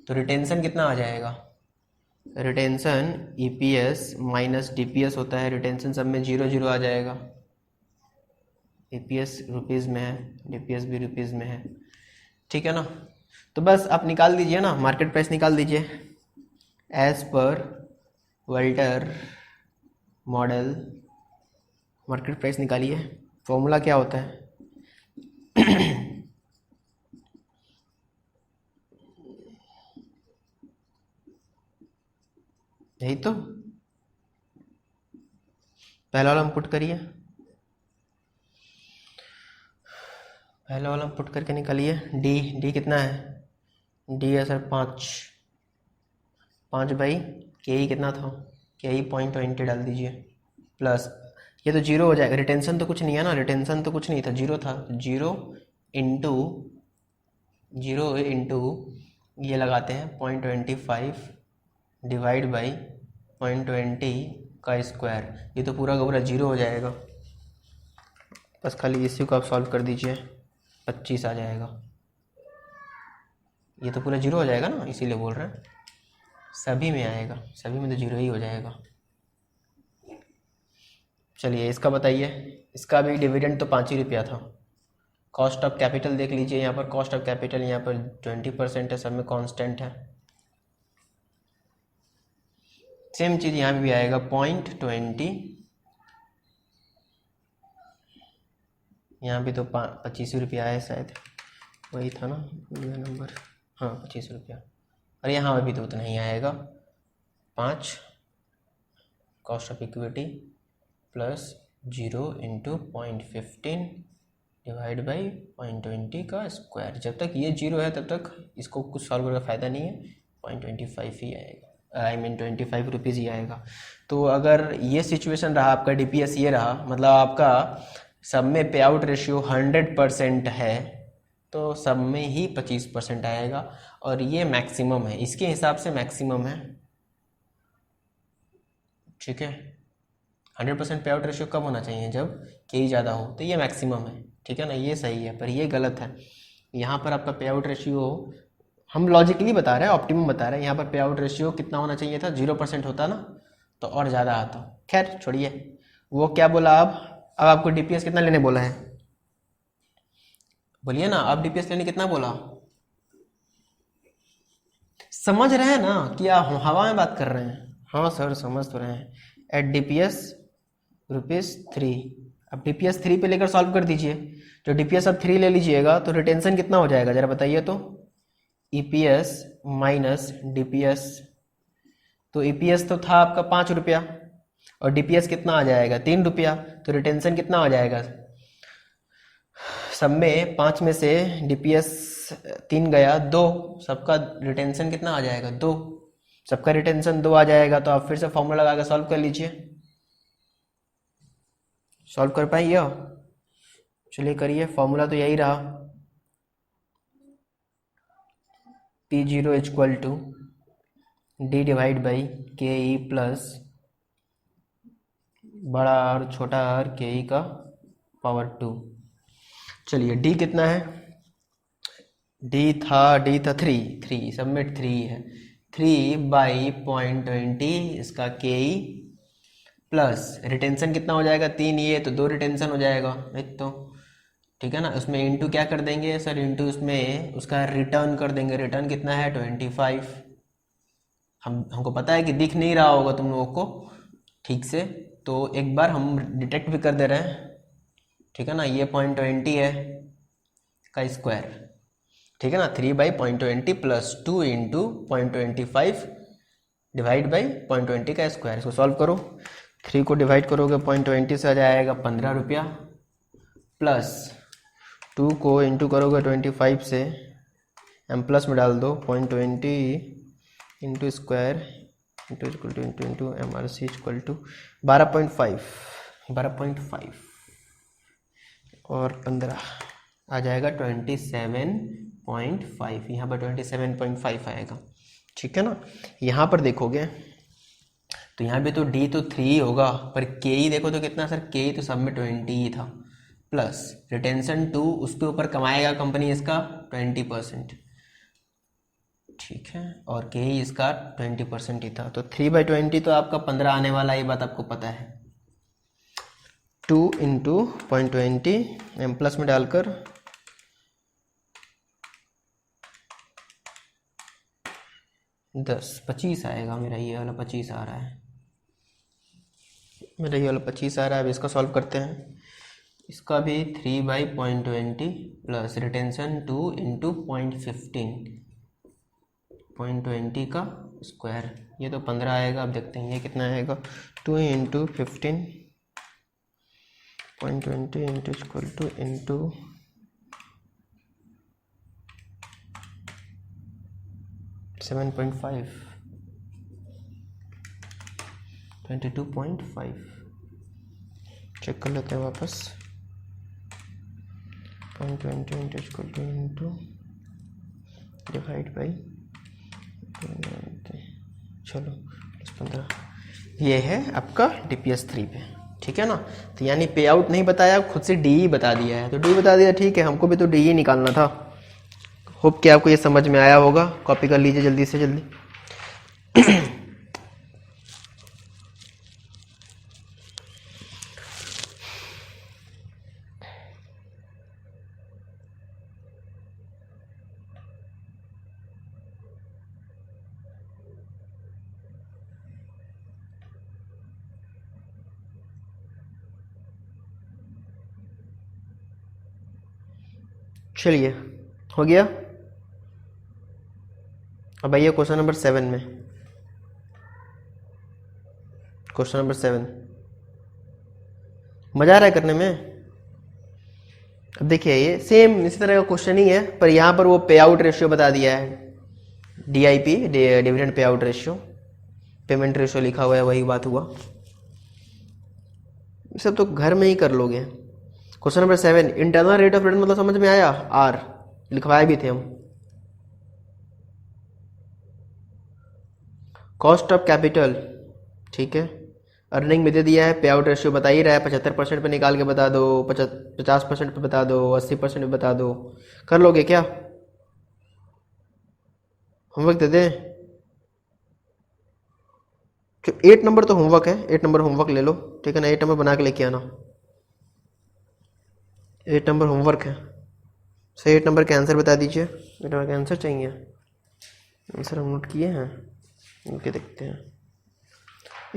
तो रिटेंशन कितना आ जाएगा, रिटेंशन ईपीएस माइनस डीपीएस होता है, रिटेंशन सब में 0 0 आ जाएगा। ईपीएस रुपीज़ में है, डीपीएस भी रुपीज़ में है, ठीक है ना। तो बस आप निकाल दीजिए ना, मार्केट प्राइस निकाल दीजिए एज पर वोल्टर मॉडल। मार्केट प्राइस निकालिए, फॉर्मूला क्या होता है यही तो, पहला वाला हम पुट करिए, पहला वाला पुट करके निकालिए। डी कितना है, डी है सर 5 बाई के ई कितना था, के ई 0.20 डाल दीजिए प्लस, ये तो 0 हो जाएगा, रिटेंशन तो कुछ नहीं है ना, रिटेंशन तो कुछ नहीं था, 0 था, 0 इंटू ये लगाते हैं 0.25 डिवाइड बाई 0.20 का स्क्वायर, ये तो पूरा का पूरा 0 हो जाएगा। बस खाली इसी को आप सॉल्व कर दीजिए, 25 आ जाएगा। ये तो पूरा 0 हो जाएगा ना, इसीलिए बोल रहे हैं, सभी में आएगा, सभी में तो 0 ही हो जाएगा। चलिए इसका बताइए, इसका भी डिविडेंड तो 5 ही रुपया था। कॉस्ट ऑफ कैपिटल देख लीजिए, यहाँ पर कॉस्ट ऑफ कैपिटल यहाँ पर 20% है, सब में कांस्टेंट है। सेम चीज़ यहाँ भी आएगा 0.20, यहाँ भी तो 25 रुपया है शायद, वही था ना नंबर, हाँ 25 रुपया, और यहाँ भी तो उतना ही आएगा 5 cost of equity plus 0 into 0.15 divide by 0.20 का स्क्वायर। जब तक ये 0 है तब तक इसको कुछ सॉल्व करने का फ़ायदा नहीं है, 0.25 ही आएगा, आई मीन 25 रुपीज़ ही आएगा। तो अगर ये सिचुएशन रहा आपका, डीपीएस ये रहा, मतलब आपका सब में पे आउट रेशियो 100% है, तो सब में ही 25% आएगा, और ये मैक्सिमम है, इसके हिसाब से मैक्सिमम है, ठीक है। 100% पे आउट रेशियो कब होना चाहिए, जब के ज़्यादा हो, तो ये मैक्सिमम है, ठीक है ना, ये सही है। पर ये गलत है, यहाँ पर आपका पे आउट रेशियो, हम लॉजिकली बता रहे हैं, ऑप्टिमम बता रहे हैं, यहाँ पर पे आउट रेशियो कितना होना चाहिए था, 0% होता ना तो और ज़्यादा आता। खैर छोड़िए, वो क्या बोला अब आपको डीपीएस कितना लेने बोला है, बोलिए ना, अब डीपीएस लेने कितना बोला, समझ रहे हैं ना कि आप हवा में बात कर रहे हैं? हाँ सर समझ तो रहे हैं। एट डीपीएस ₹3, अब डीपीएस 3 पे लेकर सॉल्व कर दीजिए। जो डीपीएस अब 3 ले लीजिएगा तो रिटेंशन कितना हो जाएगा जरा बताइए तो, ईपीएस माइनस डीपीएस, तो ईपीएस तो था आपका 5 रुपया और डीपीएस कितना आ जाएगा 3 रुपया, तो रिटेंशन कितना हो जाएगा, सब में 5 में से डीपीएस 3 गया 2, सबका रिटेंशन कितना आ जाएगा 2, सबका रिटेंशन 2 आ जाएगा। तो आप फिर से फॉर्मूला लगा के सॉल्व कर लीजिए, सॉल्व कर पाइए, चलिए करिए। फॉर्मूला तो यही रहा, P0 equal to D divide by K E plus बड़ा और छोटा आर के ई का पावर 2। चलिए डी कितना है, डी था 3, सबमिट 3 है, 3 बाई 0.20 इसका के ई प्लस रिटेंशन कितना हो जाएगा 3, ये तो 2 रिटेंशन हो जाएगा एक तो, ठीक है ना। उसमें इंटू क्या कर देंगे सर, इंटू उसमें उसका रिटर्न कर देंगे। रिटर्न कितना है 25। हमको पता है कि दिख नहीं रहा होगा तुम लोगों को ठीक से, तो एक बार हम डिटेक्ट भी कर दे रहे हैं, ठीक है ना। ये 0.20 है का स्क्वायर, ठीक है ना। 3/0.20 प्लस 2 इंटू 0.25 डिवाइड बाई 0.20 का स्क्वायर। इसको सॉल्व करो, 3 को डिवाइड करोगे 0.20 से आ जाएगा 15 रुपया, प्लस 2 को इंटू करोगे 25 से, एम प्लस में डाल दो 0.20 into square into equal to into M R C equal to 12.5 और 15 आ जाएगा 27.5। यहाँ पर 27.5 आएगा, ठीक है ना। यहाँ पर देखोगे तो यहाँ भी तो डी तो 3 ही होगा, पर के ही देखो तो कितना सर, के ही तो सब में 20 ही था, प्लस रिटेंशन 2 उसके ऊपर कमाएगा कंपनी इसका 20%, ठीक है, और के ही इसका 20% ही था, तो 3/20 तो आपका 15 आने वाला, ये बात आपको पता है। 2 इंटू 0.20 एम प्लस में डालकर 25 आएगा। मेरा ये वाला 25 आ रहा है, मेरा ये वाला 25 आ रहा है। अब इसका सॉल्व करते हैं। इसका भी 3/0.20 प्लस रिटेंशन 2 इंटू 0.20 का स्क्वायर, ये तो 15 आएगा। अब देखते हैं ये कितना आएगा, 2 into 15.20 into equal to into 7.5 22.5। Check कर लेते हैं वापस, 0.20 into equal to into divide by, चलो 15, ये है आपका DPS 3 पे, ठीक है ना। तो यानी पे आउट नहीं बताया, खुद से डी बता दिया है, तो डी बता दिया, ठीक है, हमको भी तो डी ही निकालना था। होप कि आपको ये समझ में आया होगा। कॉपी कर लीजिए जल्दी से जल्दी। चलिए हो गया। अब आइए क्वेश्चन नंबर 7 में। क्वेश्चन नंबर 7 मजा आ रहा है करने में। अब देखिए ये सेम इसी तरह का क्वेश्चन ही है, पर यहाँ पर वो पे आउट रेशियो बता दिया है, DIP dividend pay out ratio, payment ratio लिखा हुआ है, वही बात हुआ। सब तो घर में ही कर लोगे। Question number 7, internal rate of return मतलब समझ में आया, R लिखवाए भी थे हम। कॉस्ट ऑफ कैपिटल, ठीक है, अर्निंग में दे दिया है, पे आउट रेशियो बता ही रहा है, 75% पे निकाल के बता दो, 50% पे बता दो, 80% पे बता दो। कर लोगे क्या, होमवर्क दे दें? 8 नंबर तो होमवर्क है, 8 नंबर होमवर्क ले लो, ठीक है ना। 8 नंबर बना के लेके आना, 8 नंबर होमवर्क है। सही 8 नंबर का आंसर बता दीजिए। 8 नंबर का आंसर चाहिए, आंसर हम नोट किए हैं, इनके देखते हैं।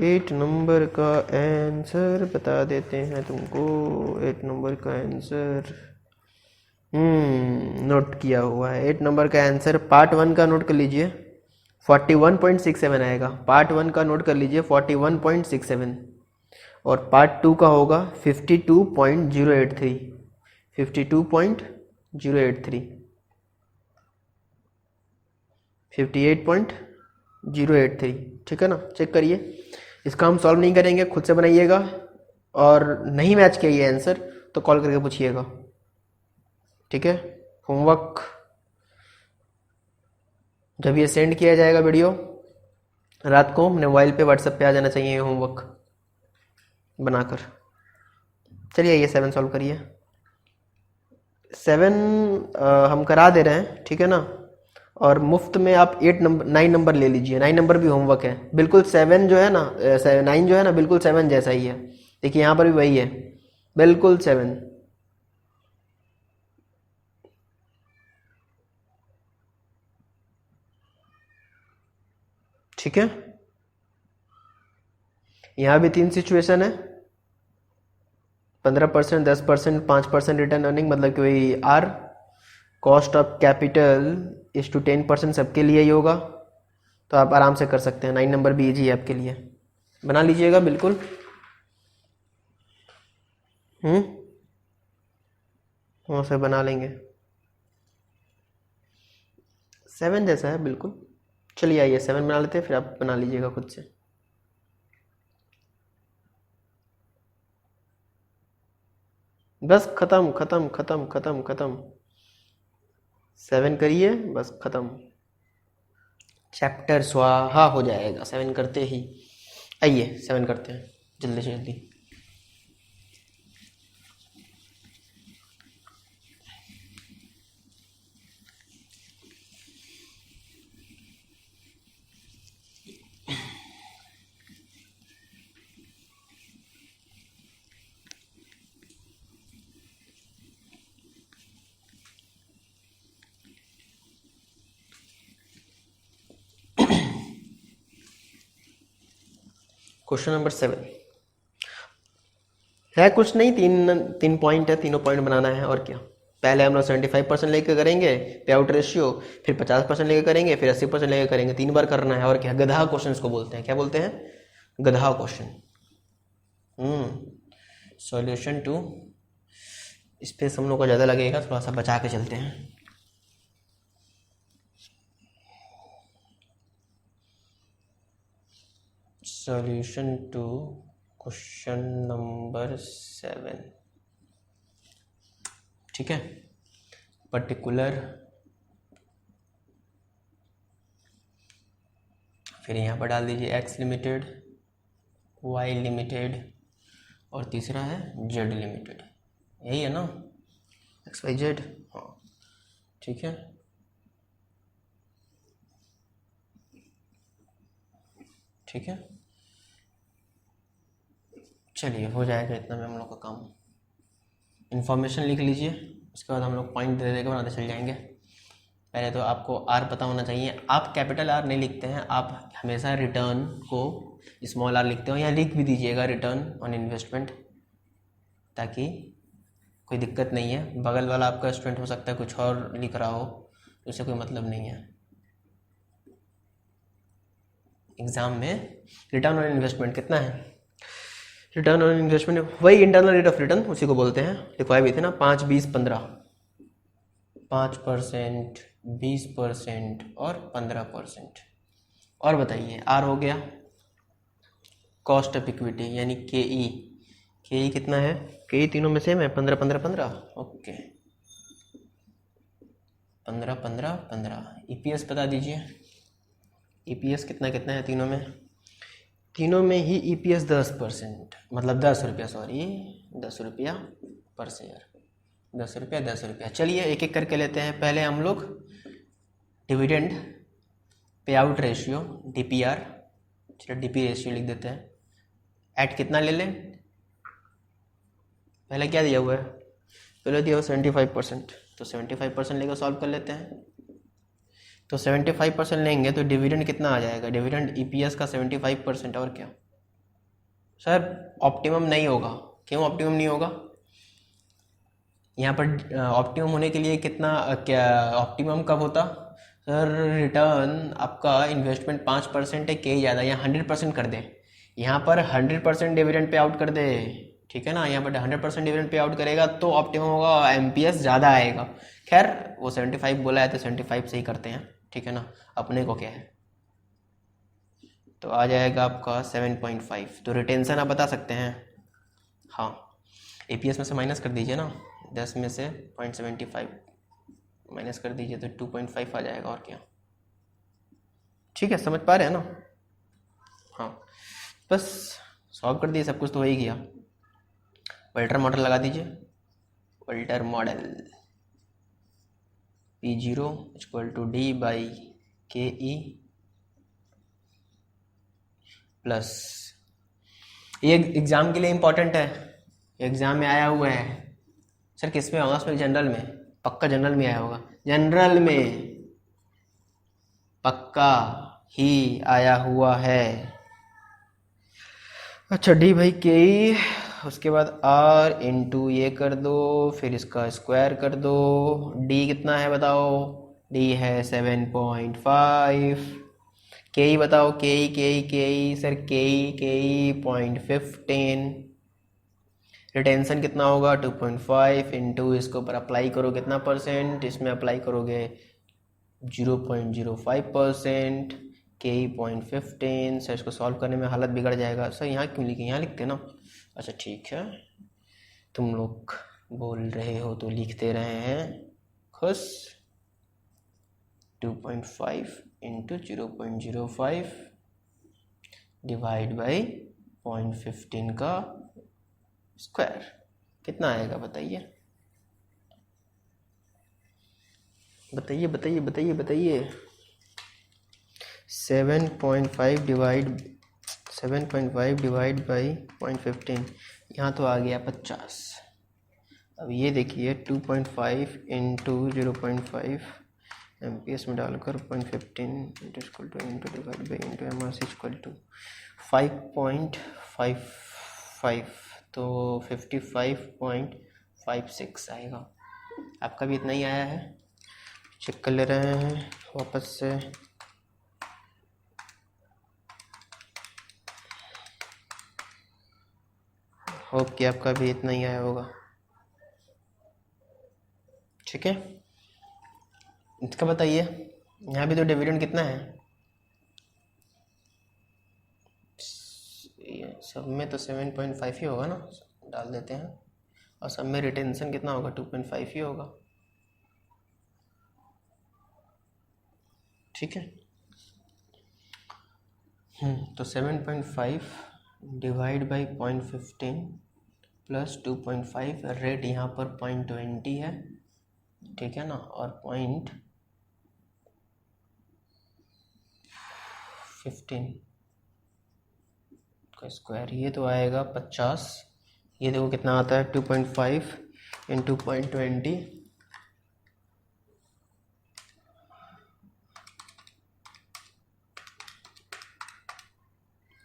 8 नंबर का आंसर बता देते हैं तुमको। 8 नंबर का आंसर नोट किया हुआ है। 8 नंबर का आंसर पार्ट 1 का नोट कर लीजिए, 41.67 आएगा। पार्ट 1 का नोट कर लीजिए 41.67, और पार्ट 2 का होगा 52.083, 52.083, 58.083, ठीक है ना। चेक करिए, इसका हम सॉल्व नहीं करेंगे, खुद से बनाइएगा, और नहीं मैच किया ये आंसर तो कॉल करके पूछिएगा, ठीक है। होमवर्क जब ये सेंड किया जाएगा वीडियो रात को अपने मोबाइल पे व्हाट्सएप पे आ जाना चाहिए होमवर्क बनाकर। चलिए ये 7 सॉल्व करिए। 7 हम करा दे रहे हैं, ठीक है ना। और मुफ्त में आप 9 नंबर ले लीजिए। 9 नंबर भी होमवर्क है, बिल्कुल 7 जो है ना, 9 जो है ना बिल्कुल 7 जैसा ही है। देखिए यहाँ पर भी वही है, बिल्कुल 7। ठीक है, यहाँ भी 3 सिचुएशन है, 15%, 10%, 5% रिटर्न अर्निंग, मतलब कि वही R. Cost of capital is to 10% सबके लिए ही होगा। तो आप आराम से कर सकते हैं। 9 नंबर भी ईजी है आपके लिए, बना लीजिएगा बिल्कुल। वहाँ से बना लेंगे, 7 जैसा है बिल्कुल। चलिए आइए 7 बना लेते हैं, फिर आप बना लीजिएगा खुद से। बस खत्म खत्म खत्म खत्म खत्म। 7 करिए, बस खत्म, चैप्टर स्वाहा हो जाएगा 7 करते ही। आइए 7 करते हैं जल्दी से जल्दी। क्वेश्चन नंबर 7 है कुछ नहीं, तीन पॉइंट है, तीनों पॉइंट बनाना है और क्या। पहले हम लोग 75% लेके करेंगे पे आउट रेशियो, फिर 50% लेके करेंगे, फिर 80% लेके करेंगे। 3 बार करना है और क्या। गधा क्वेश्चन इसको बोलते हैं, क्या बोलते हैं, गधा क्वेश्चन। सॉल्यूशन टू, स्पेस हम लोग को ज़्यादा लगेगा, थोड़ा सा बचा के चलते हैं। सॉल्यूशन टू क्वेश्चन नंबर 7, ठीक है। पर्टिकुलर, फिर यहाँ पर डाल दीजिए x लिमिटेड, y लिमिटेड, और तीसरा है z लिमिटेड। यही है ना, x y z, हाँ ठीक है। ठीक है, चलिए हो जाएगा इतना में हम लोग का काम। इन्फॉर्मेशन लिख लीजिए, उसके बाद हम लोग पॉइंट दे के बनाते चल जाएंगे। पहले तो आपको आर पता होना चाहिए। आप कैपिटल आर नहीं लिखते हैं, आप हमेशा रिटर्न को स्मॉल आर लिखते हो, या लिख भी दीजिएगा रिटर्न ऑन इन्वेस्टमेंट, ताकि कोई दिक्कत नहीं है। बगल वाला आपका स्टूडेंट हो सकता है कुछ और लिख रहा हो, तो उससे कोई मतलब नहीं है। एग्जाम में रिटर्न ऑन इन्वेस्टमेंट कितना है, रिटर्न ऑन इन्वेस्टमेंट वही इंटरनल रेट ऑफ रिटर्न, उसी को बोलते हैं। लिखवाए भी थे ना, 5, 20, 15, 5%, 20% और 15%। और बताइए, आर हो गया कॉस्ट ऑफ इक्विटी, यानी के ई कितना है, के ई तीनों में सेम है, 15, 15, 15। ओके, 15, 15, 15। ईपीएस बता दीजिए, ईपीएस कितना कितना है तीनों में, तीनों में ही ईपीएस 10%, मतलब 10 रुपया, सॉरी 10 रुपया पर शेयर, 10 रुपया 10 रुपया। चलिए एक एक करके लेते हैं। पहले हम लोग dividend pay out ratio, DPR, चलिए डीपी रेशियो लिख देते हैं। एट कितना ले लें, पहले क्या दिया हुआ है, पहले दिया हुआ 75%, तो 75% लेकर सॉल्व कर लेते हैं। तो 75% लेंगे तो डिविडेंड कितना आ जाएगा, डिविडेंड ईपीएस का 75%, और क्या सर ऑप्टिमम नहीं होगा, क्यों ऑप्टिमम नहीं होगा, यहाँ पर ऑप्टिमम होने के लिए कितना, क्या ऑप्टिमम कब होता सर, रिटर्न आपका इन्वेस्टमेंट 5% है, के ज़्यादा, या 100% कर दे, यहाँ पर 100% डिविडेंड पे आउट कर दे, ठीक है ना। यहाँ पर 100% डिविडेंड पे आउट करेगा तो ऑप्टिमम होगा, एमपीएस ज़्यादा आएगा। खैर वो 75 बोला है तो 75 से ही करते हैं, ठीक है ना, अपने को क्या है। तो आ जाएगा आपका 7.5। तो रिटेंशन आप बता सकते हैं, हाँ एपीएस में से माइनस कर दीजिए ना, 10 में से 0.75 माइनस कर दीजिए तो 2.5 आ जाएगा, और क्या। ठीक है, समझ पा रहे हैं ना, हाँ बस सॉल्व कर दिए सब कुछ, तो वही किया। वोल्टर मॉडल लगा दीजिए, Walter model, P0 equal to D by K E plus, ये एग्जाम के लिए इम्पोर्टेंट है, एग्जाम में आया हुआ है। सर किस में होगा? उसमें जनरल में, पक्का जनरल में आया होगा, जनरल में पक्का ही आया हुआ है। अच्छा डी भाई के ई, उसके बाद आर इंटू ये कर दो, फिर इसका स्क्वायर कर दो। डी कितना है बताओ? डी है 7.5। के ई बताओ, के ई सर के ई 0.15। रिटेंशन कितना होगा? 2.5 इंटू इसके ऊपर अप्लाई करो कितना परसेंट, इसमें अप्लाई करोगे 0.05%, के ई 0.15। सर इसको सॉल्व करने में हालत बिगड़ जाएगा। सर यहाँ क्यों लिखे? यहाँ लिखते ना। अच्छा ठीक है, तुम लोग बोल रहे हो तो लिखते रहे हैं खुश। 2.5 इंटू 0.05 डिवाइड बाई 0.15 का स्क्वायर कितना आएगा बताइए? बताइए बताइए बताइए बताइए। 7.5 डिवाइड बाई 0.15, यहाँ तो आ गया 50। अब ये देखिए 2.5 इंटू 0.5 एमपीएस में डालकर 0.15 into equal to into divide by into MRC equal to 5.55, तो 55.56 आएगा। आपका भी इतना ही आया है? चेक कर ले रहे हैं वापस से। होप कि आपका भी इतना ही आया होगा। ठीक है, इसका बताइए, यहाँ भी तो डिविडेंड कितना है? सब में तो 7.5 ही होगा ना, डाल देते हैं। और सब में रिटेंशन कितना होगा? 2.5 ही होगा। ठीक है, तो 7.5 डिवाइड बाई 0.15 प्लस 2.5, रेट यहाँ पर 0.20 है, ठीक है ना, और 0.15 का स्क्वायर, ये तो आएगा 50। ये देखो कितना आता है, 2.5 into 0.20,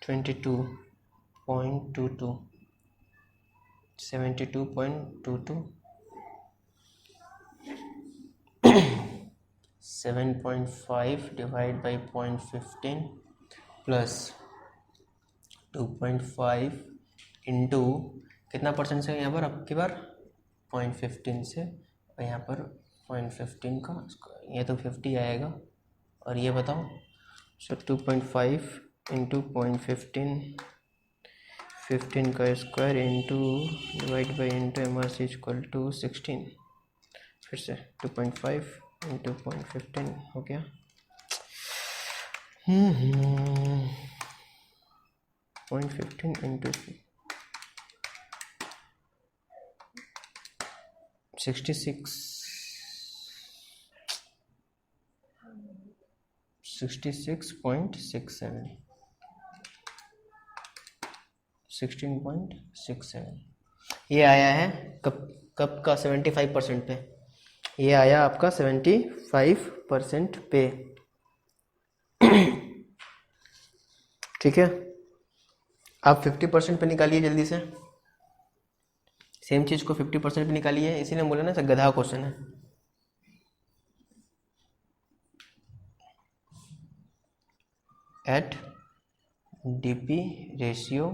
22.22, 72.22, 7.5 divide by 0.15 plus 2.5 into कितना परसेंट से यहाँ पर आपकी बार 0.15 से, और यहाँ पर 0.15 का, ये तो 50 आएगा। और ये बताओ, सो 2.5 इंटू 0.15, 15 का square into divide by into MRC equal to 16। फिर से 2.5 इंटू 0.15 हो गया 0.15 इंटू 66, 66.67, 16.67 ये आया है कब का? 75% पे। ये आया आपका 75% पे। ठीक है, आप 50% पे निकालिए जल्दी से। सेम चीज को 50% पे निकालिए, इसीलिए बोले ना सर गधा क्वेश्चन है। एट डीपी रेशियो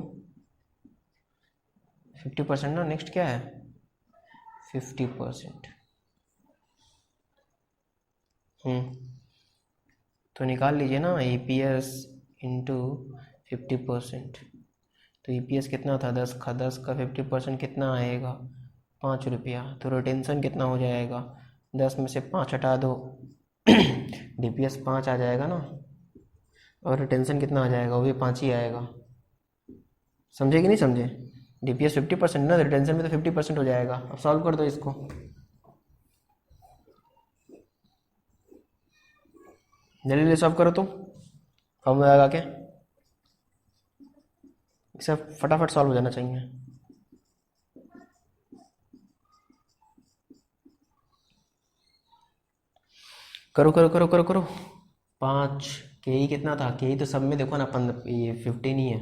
50% ना, नेक्स्ट क्या है? 50%। तो निकाल लीजिए ना, ईपीएस इंटू 50%। तो ईपीएस कितना था? 10 का 50% कितना आएगा? 5 रुपया। तो रिटेंशन कितना हो जाएगा? 10 में से 5 हटा दो, डीपीएस 5 आ जाएगा ना, और रिटेंशन कितना आ जाएगा? वो भी 5 ही आएगा। समझे कि नहीं समझे? डीपीएस 50% ना, रिटेंशन में तो 50% हो जाएगा। अब सॉल्व कर दो इसको। जल्दी जल्दी सॉल्व करो तुम, फॉर्मूला लगा के, इसे फटाफट सॉल्व हो जाना चाहिए। करो करो करो करो करो। 5 के ही कितना था, के ही तो सब में देखो ना, 15 ये 15 ही है।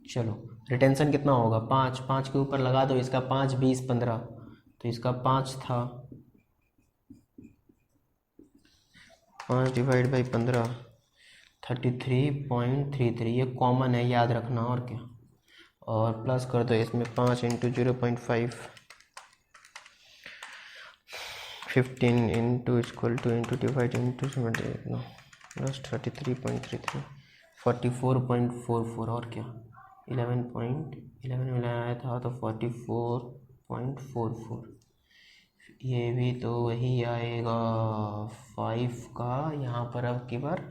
चलो रिटेंशन कितना होगा, 5, 5 के ऊपर लगा दो, इसका 5 20 15, तो इसका 5 था, 5 डिवाइड बाई 15 33.33, ये कॉमन है याद रखना, और क्या, और प्लस कर दो इसमें 5 into 0.5, 15 into equal to into divide into plus 33.33, 44.44, और क्या 11.11 मिलाया था तो 44.44, ये भी तो वही आएगा 5 का, यहाँ पर अब की बार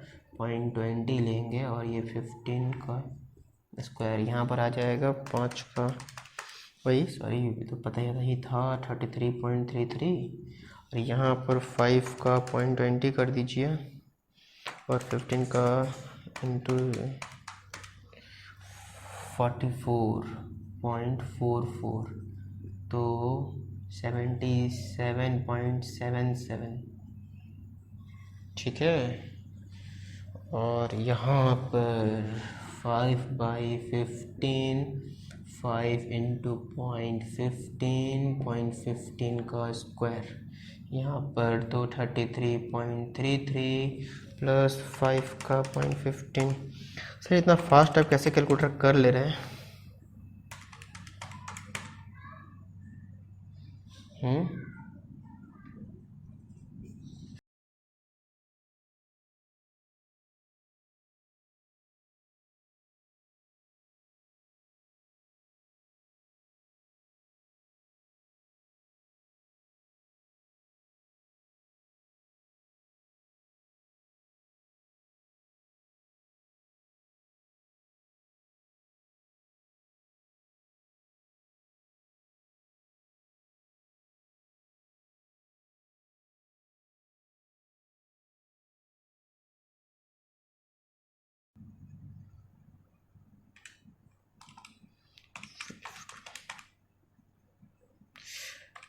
0.20 लेंगे, और ये 15 का स्क्वायर यहाँ पर आ जाएगा 5 का, वही सॉरी तो पता ही था 33.33, और यहाँ पर 5 का 0.20 कर दीजिए, और 15 का इंटू 44.44, तो 77.77, ठीक है। और यहाँ पर 5/15, 5 इंटू 0.15 का स्क्वायर, यहाँ पर तो 33.33 प्लस 5 का 0.15। सर इतना फास्ट आप कैसे कैलकुलेटर कर ले रहे हैं?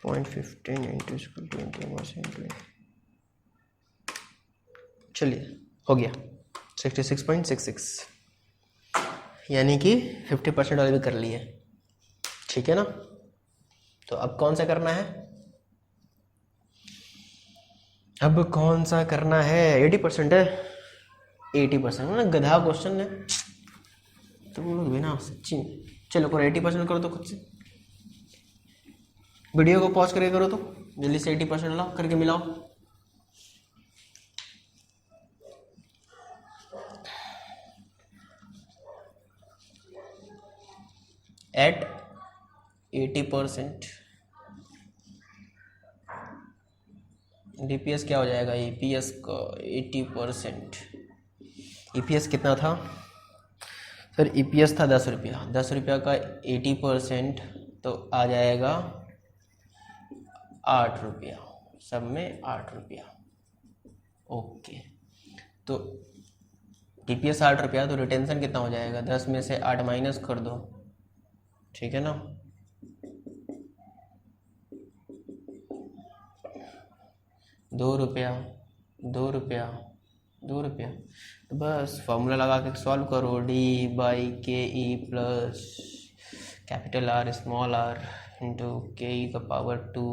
0.15 इंटू इक्वल टू इंटू, चलिए हो गया 66.66, यानी कि 50% वाले भी कर लिए, ठीक है ना। तो अब कौन सा करना है, अब कौन सा करना है, 80% है, 80% ना, गधा क्वेश्चन है तुम लोग भी ना सच्ची। चलो करो 80% करो तो खुद से, वीडियो को पॉज करके करो तो जल्दी से 80% लाओ करके मिलाओ। एट 80% डीपीएस क्या हो जाएगा, ईपीएस का 80%, ईपीएस कितना था सर, ईपीएस था 10 रुपया, 10 रुपया का 80% तो आ जाएगा 8 रुपया, सब में 8 रुपया, ओके। तो टीपीएस 8 रुपया, तो रिटेंशन कितना हो जाएगा, 10 में से 8 माइनस कर दो, ठीक है ना। दो रुपया, तो बस फॉर्मूला लगा के सॉल्व करो, D by K E plus capital R small R into K E का पावर 2।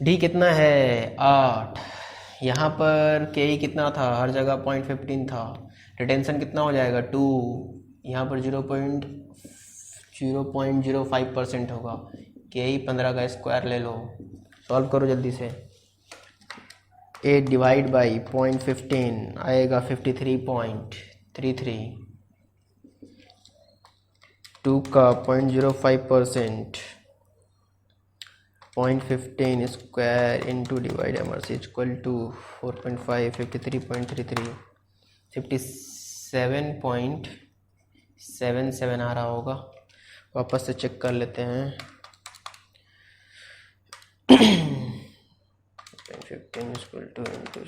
डी कितना है 8, यहाँ पर के ई कितना था, हर जगह 0.15 था, रिटेंशन कितना हो जाएगा 2, यहाँ पर 0.05% होगा, के ई 15 का स्क्वायर ले लो, सॉल्व करो जल्दी से। 8 डिवाइड बाई 0.15 आएगा 53.33, 2 का 0.05%, 0.15 square into divide MRC equal to 4.5, 53.33, 57.77 आ रहा होगा, वापस से चेक कर लेते हैं। 15 इक्वल टू इंटू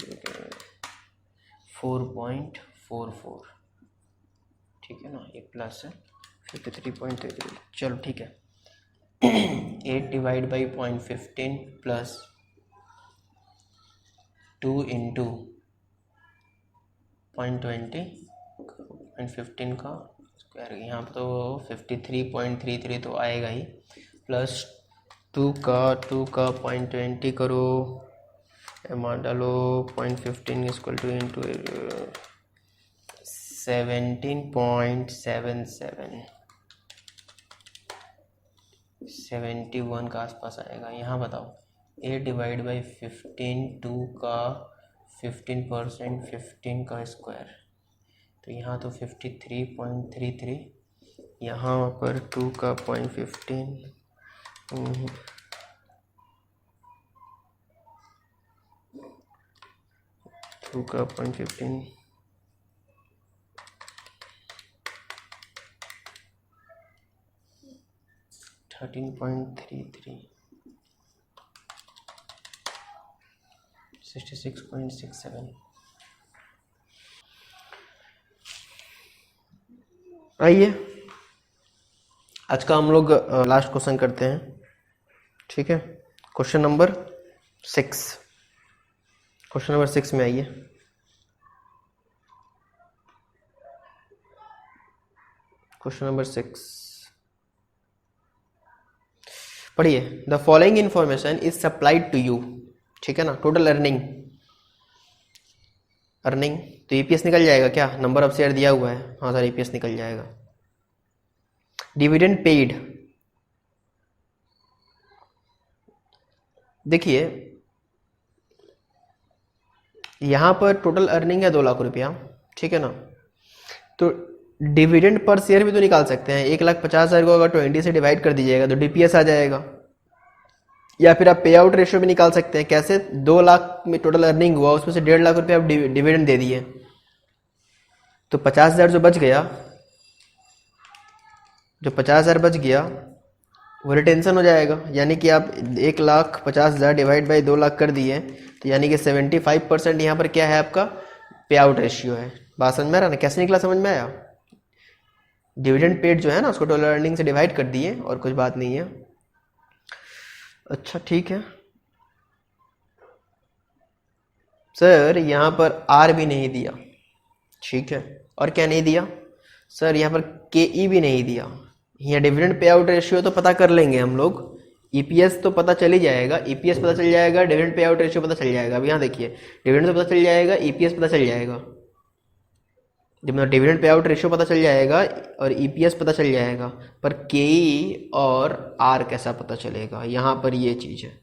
4.44, ठीक है ना, ये प्लस है 53.33, चलो ठीक है। 8 डिवाइड बाई 0.15 प्लस 2 इंटू 0.20, 0.15 का स्क्वायर, यहाँ पर तो 53.33 तो आएगा ही, प्लस 2 का 0.20 करो, अमाउंट डालो, 0.15 इक्वल टू इंटू 17.77, 71 का आसपास आएगा। यहाँ बताओ 8 डिवाइड बाई 15, 2 का 15%, 15 का स्क्वायर, तो यहाँ तो 53.33, यहाँ पर 2 का 0.15, 2 का 0.15, 13.33, 66.67। आइए आज का हम लोग लास्ट क्वेश्चन करते हैं, ठीक है। क्वेश्चन नंबर 6, क्वेश्चन नंबर 6 में आइए। क्वेश्चन नंबर 6 पढ़िए। The following information is supplied to you, ठीक है ना। टोटल अर्निंग तो ईपीएस निकल जाएगा क्या, नंबर ऑफ शेयर दिया हुआ है, हाँ सर ईपीएस निकल जाएगा। डिविडेंड पेड, देखिए यहां पर टोटल अर्निंग है 2 लाख रुपया, ठीक है ना। तो डिविडेंड पर शेयर भी तो निकाल सकते हैं। 1,50,000 को अगर 20 से डिवाइड कर दीजिएगा तो डीपीएस आ जाएगा, या फिर आप पे आउट रेशियो भी निकाल सकते हैं। कैसे, 2 लाख में टोटल अर्निंग हुआ, उसमें से 1.5 लाख रुपये आप डिविडेंड दे दिए, तो 50,000 जो बच गया, जो 50,000 बच गया वो रिटेंशन हो जाएगा। यानी कि आप 1,50,000 डिवाइड बाई 2 लाख कर दिए, तो यानी कि 75% यहाँ पर क्या है, आपका पे आउट रेशियो है। बात समझ में आ रहा ना, कैसे निकला, समझ में आया। डिविडेंड पेड जो है ना, उसको टोटल अर्निंग से डिवाइड कर दिए, और कुछ बात नहीं है। अच्छा ठीक है सर, यहाँ पर आर भी नहीं दिया, ठीक है। और क्या नहीं दिया सर, यहाँ पर के ई भी नहीं दिया। यहाँ डिविडेंड पे आउट रेशियो तो पता कर लेंगे हम लोग, ईपीएस तो पता चल ही जाएगा, ईपीएस पता चल जाएगा, डिविडेंड पे आउट रेशियो पता चल जाएगा। अब यहाँ देखिए, डिविडेंड तो पता चल जाएगा, ईपीएस पता चल जाएगा। जब मतलब डिविडेंड पे आउट रेशियो पता चल जाएगा और ईपीएस पता चल जाएगा, पर के ई और आर कैसा पता चलेगा, यहाँ पर ये चीज़ है।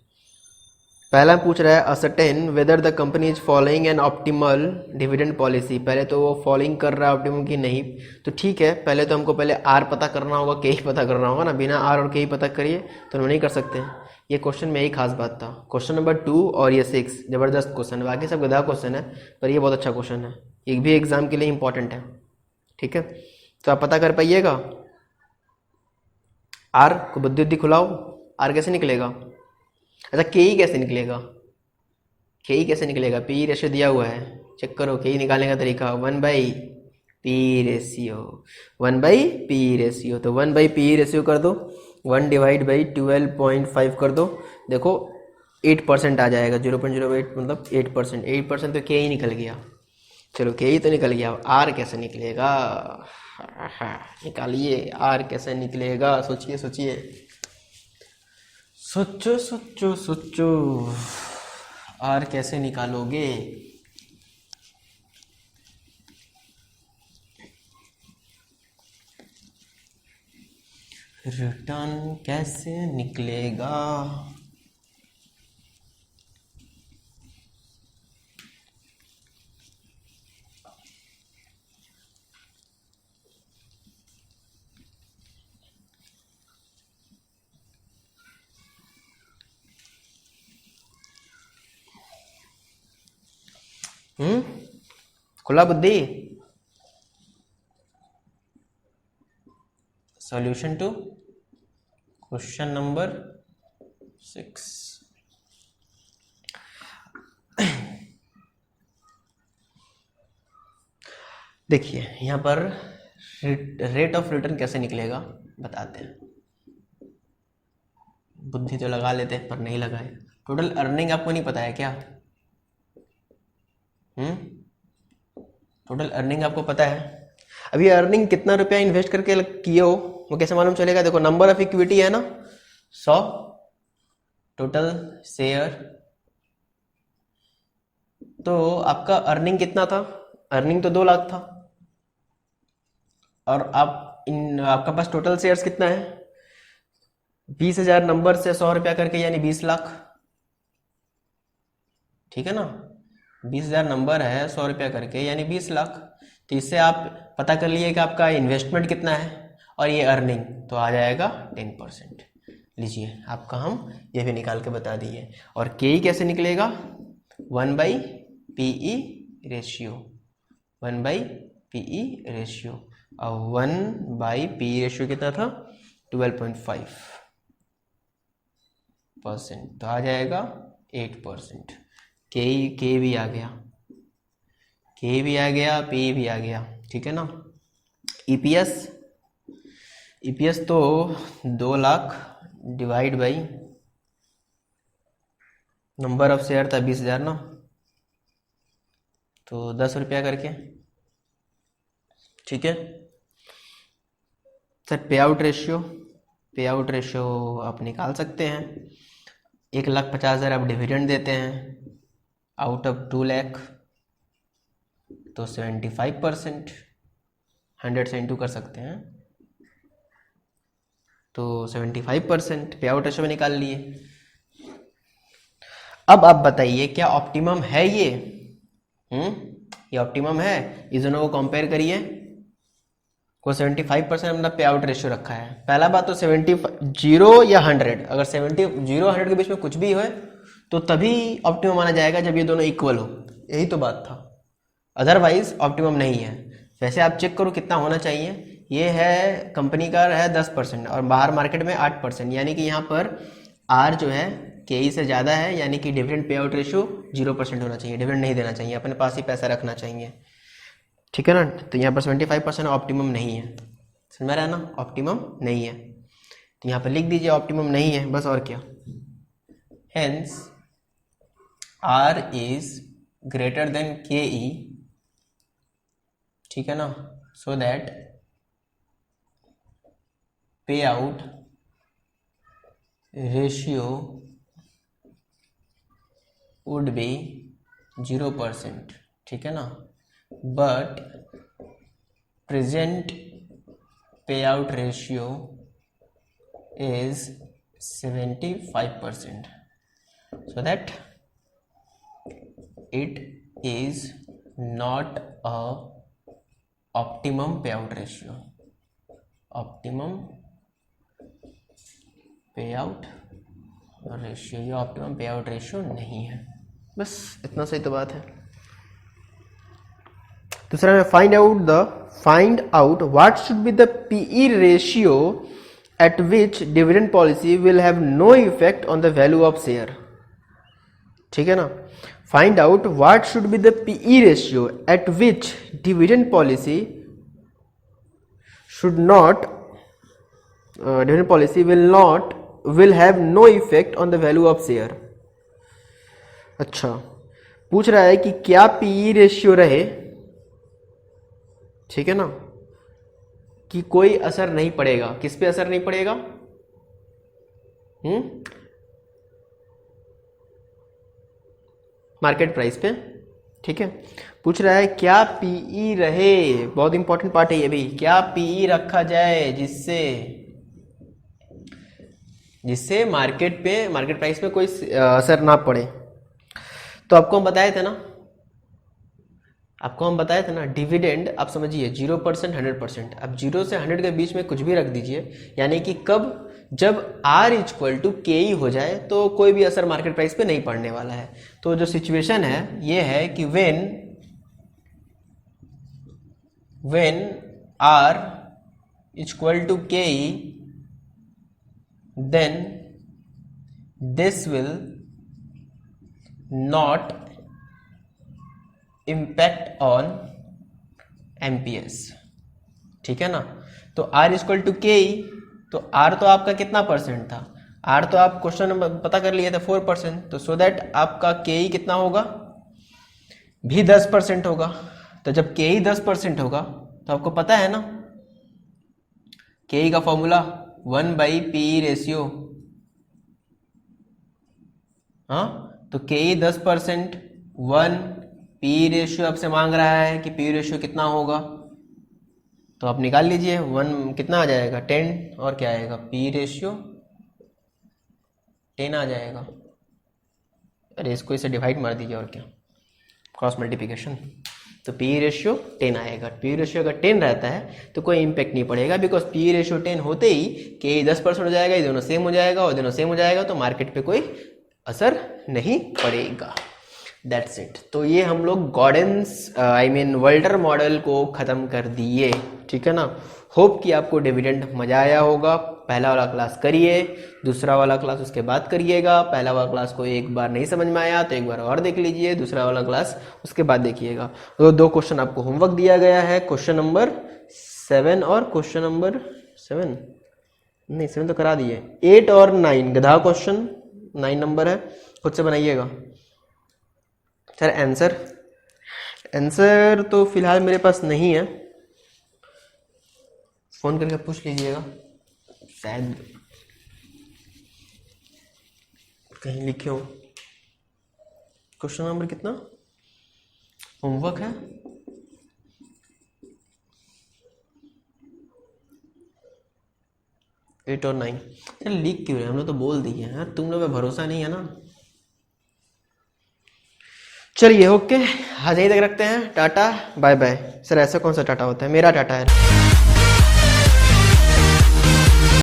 पहला पूछ रहा है ascertain whether the company is following an optimal dividend policy. पहले तो वो फॉलोइंग कर रहा है ऑप्टिमम की नहीं, तो ठीक है, पहले तो हमको पहले आर पता करना होगा, के ही पता करना होगा ना। बिना आर और के ही पता करिए तो हम नहीं कर सकते हैं। ये क्वेश्चन में यही खास बात था। क्वेश्चन नंबर 2 और ये 6 जबरदस्त क्वेश्चन है, बाकी सब गधा क्वेश्चन है, पर ये बहुत अच्छा क्वेश्चन है, एक भी एग्जाम के लिए इंपॉर्टेंट है, ठीक है। तो आप पता कर पाइएगा। आर को बुद्धि बुद्धि खुलाओ, आर कैसे निकलेगा। अच्छा के ई कैसे निकलेगा, के ई कैसे निकलेगा, पी रेशियो दिया हुआ है, चेक करो के ई निकालने का तरीका 1/पी रेशियो, 1/पी रेशियो। तो 1/पी रेशियो कर दो, 1 डिवाइड बाई 12.5 कर दो, देखो 8% आ जाएगा, 0.08 मतलब 8%, 8% तो के ई निकल गया। चलो के ई तो निकल गया, आर कैसे निकलेगा, निकालिए आर कैसे निकलेगा, सोचिए सोचिए, सोचो सोचो सोचो, आर कैसे निकालोगे। रिटर्न कैसे निकलेगा, खुला बुद्धि। Solution to question number 6। देखिए यहाँ पर रेट ऑफ रिटर्न कैसे निकलेगा बताते हैं। बुद्धि तो लगा लेते हैं पर नहीं लगाए। टोटल अर्निंग आपको नहीं पता है क्या? टोटल अर्निंग आपको पता है? अभी अर्निंग कितना रुपया इन्वेस्ट करके किए हो वो कैसे मालूम चलेगा? देखो नंबर ऑफ इक्विटी है ना 100, टोटल शेयर, तो आपका अर्निंग कितना था? अर्निंग तो 2 लाख था, और आपका पास टोटल शेयर्स कितना है? 20,000 नंबर से 100 रुपया करके यानी 20 लाख, ठीक है ना? 20,000 नंबर है 100 रुपया करके यानी 20 लाख। तो इससे आप पता कर लिए कि आपका इन्वेस्टमेंट कितना है और ये अर्निंग, तो आ जाएगा 10%। लीजिए आपका हम ये भी निकाल के बता दिए। और के कैसे निकलेगा? 1/PE रेशियो, 1/PE रेशियो, और 1/PE रेशियो कितना था? 12.5%, तो आ जाएगा 8%। के भी आ गया, के भी आ गया, पी भी आ गया, ठीक है ना? ईपीएस तो 2 lakh divide by number of share था 20,000 ना, तो 10 रुपया करके, ठीक है सर। पे आउट रेशियो आप निकाल सकते हैं। 1,50,000 आप डिविडेंड देते हैं आउट ऑफ 2 लाख, तो 75%, 100 से इंटू कर सकते हैं, तो 75% पे आउट रेशियो में निकाल लिए। अब आप बताइए क्या ऑप्टिमम है ये? ये ऑप्टिमम है? इस दोनों को कंपेयर करिए। को 75% अपना पे आउट रेशियो रखा है। पहला बात तो 0 या 100, अगर 0 100 के बीच में कुछ भी हो तो तभी ऑप्टिमम माना जाएगा जब ये दोनों इक्वल हो, यही तो बात था। अदरवाइज ऑप्टिमम नहीं है। वैसे आप चेक करो कितना होना चाहिए। ये है कंपनी का है 10% और बाहर मार्केट में 8%, यानी कि यहाँ पर आर जो है के से ज़्यादा है, यानी कि डिविडेंड पे आउट रेशियो 0% होना चाहिए। डिविडेंड नहीं देना चाहिए, अपने पास ही पैसा रखना चाहिए, ठीक है ना? तो यहाँ पर 75% ऑप्टिमम नहीं है, समझ में आ रहा है ना? ऑप्टिमम नहीं है, तो यहाँ पर लिख दीजिए ऑप्टिमम नहीं है, बस और क्या। Hence R is greater than K E, ठीक है ना? So that pay out ratio would be 0%, ठीक है ना? But present pay out ratio is 75%, so that it is not a optimum payout ratio. Optimum payout ratio, ये optimum payout ratio नहीं है। बस इतना सही तो बात है। दूसरा में find out what should be the PE ratio at which dividend policy will have no effect on the value of share, ठीक है ना? Find out what should be the PE ratio at which dividend policy will have no effect on the value of share। अच्छा, पूछ रहा है कि क्या PE ratio रहे, ठीक है ना, कि कोई असर नहीं पड़ेगा। किस पे असर नहीं पड़ेगा? मार्केट प्राइस पे, ठीक है। पूछ रहा है क्या पीई रहे, बहुत इंपॉर्टेंट पार्ट है ये भी। क्या पीई रखा जाए जिससे मार्केट प्राइस पे कोई असर ना पड़े। तो आपको हम बताए थे ना डिविडेंड, आप समझिए 0% 100%। अब 0 से 100 के बीच में कुछ भी रख दीजिए, यानी कि कब, जब R = KE हो जाए तो कोई भी असर मार्केट प्राइस पे नहीं पड़ने वाला है। तो जो सिचुएशन है ये है कि when R = KE, then this will not impact on MPS, ठीक है ना। तो R इक्वल टू के ई, तो R तो आपका कितना परसेंट था, R तो आप क्वेश्चन नंबर पता कर लिए थे 4%, तो सो दैट आपका के ई कितना होगा, भी 10% होगा। तो जब के ई 10% होगा तो आपको पता है ना के ई का फॉर्मूला 1/PE रेशियो, हाँ। तो के ई 10%, 1 PE रेशियो आपसे मांग रहा है कि PE रेशियो कितना होगा, तो आप निकाल लीजिए। 1 कितना आ जाएगा 10, और क्या आएगा PE रेशियो 10 आ जाएगा। अरे इसको इसे डिवाइड मार दीजिए, और क्या, क्रॉस मल्टीप्लिकेशन। तो PE रेशियो 10 आएगा। PE रेशियो अगर 10 रहता है तो कोई इम्पैक्ट नहीं पड़ेगा, बिकॉज PE रेशियो 10 होते ही के 10% हो जाएगा, ये दोनों सेम हो जाएगा, और दोनों सेम हो जाएगा तो मार्केट पे कोई असर नहीं पड़ेगा। That's it. तो ये हम लोग गॉर्डन्स वल्टर मॉडल को ख़त्म कर दिए, ठीक है ना। होप कि आपको डिविडेंड मज़ा आया होगा। पहला वाला क्लास करिए, दूसरा वाला क्लास उसके बाद करिएगा। पहला वाला क्लास को एक बार नहीं समझ में आया तो एक बार और देख लीजिए, दूसरा वाला क्लास उसके बाद देखिएगा। तो 2 क्वेश्चन आपको होमवर्क दिया गया है, क्वेश्चन नंबर 7 और क्वेश्चन नंबर 7 नहीं 7 तो करा दिए, 8 और 9 गधा क्वेश्चन, 9 नंबर है, खुद से बनाइएगा। सर आंसर तो फिलहाल मेरे पास नहीं है, फोन करके पूछ लीजिएगा, शायद कहीं लिखे हो। क्वेश्चन नंबर कितना होमवर्क है, एट और 9। चल लिख क्यों रहे, हम लोग तो बोल दिए हैं यार, तुम लोग पे भरोसा नहीं है ना। चलिए ओके, आज यहीं तक रखते हैं, टाटा बाय बाय। सर ऐसा कौन सा टाटा होता है, मेरा टाटा है।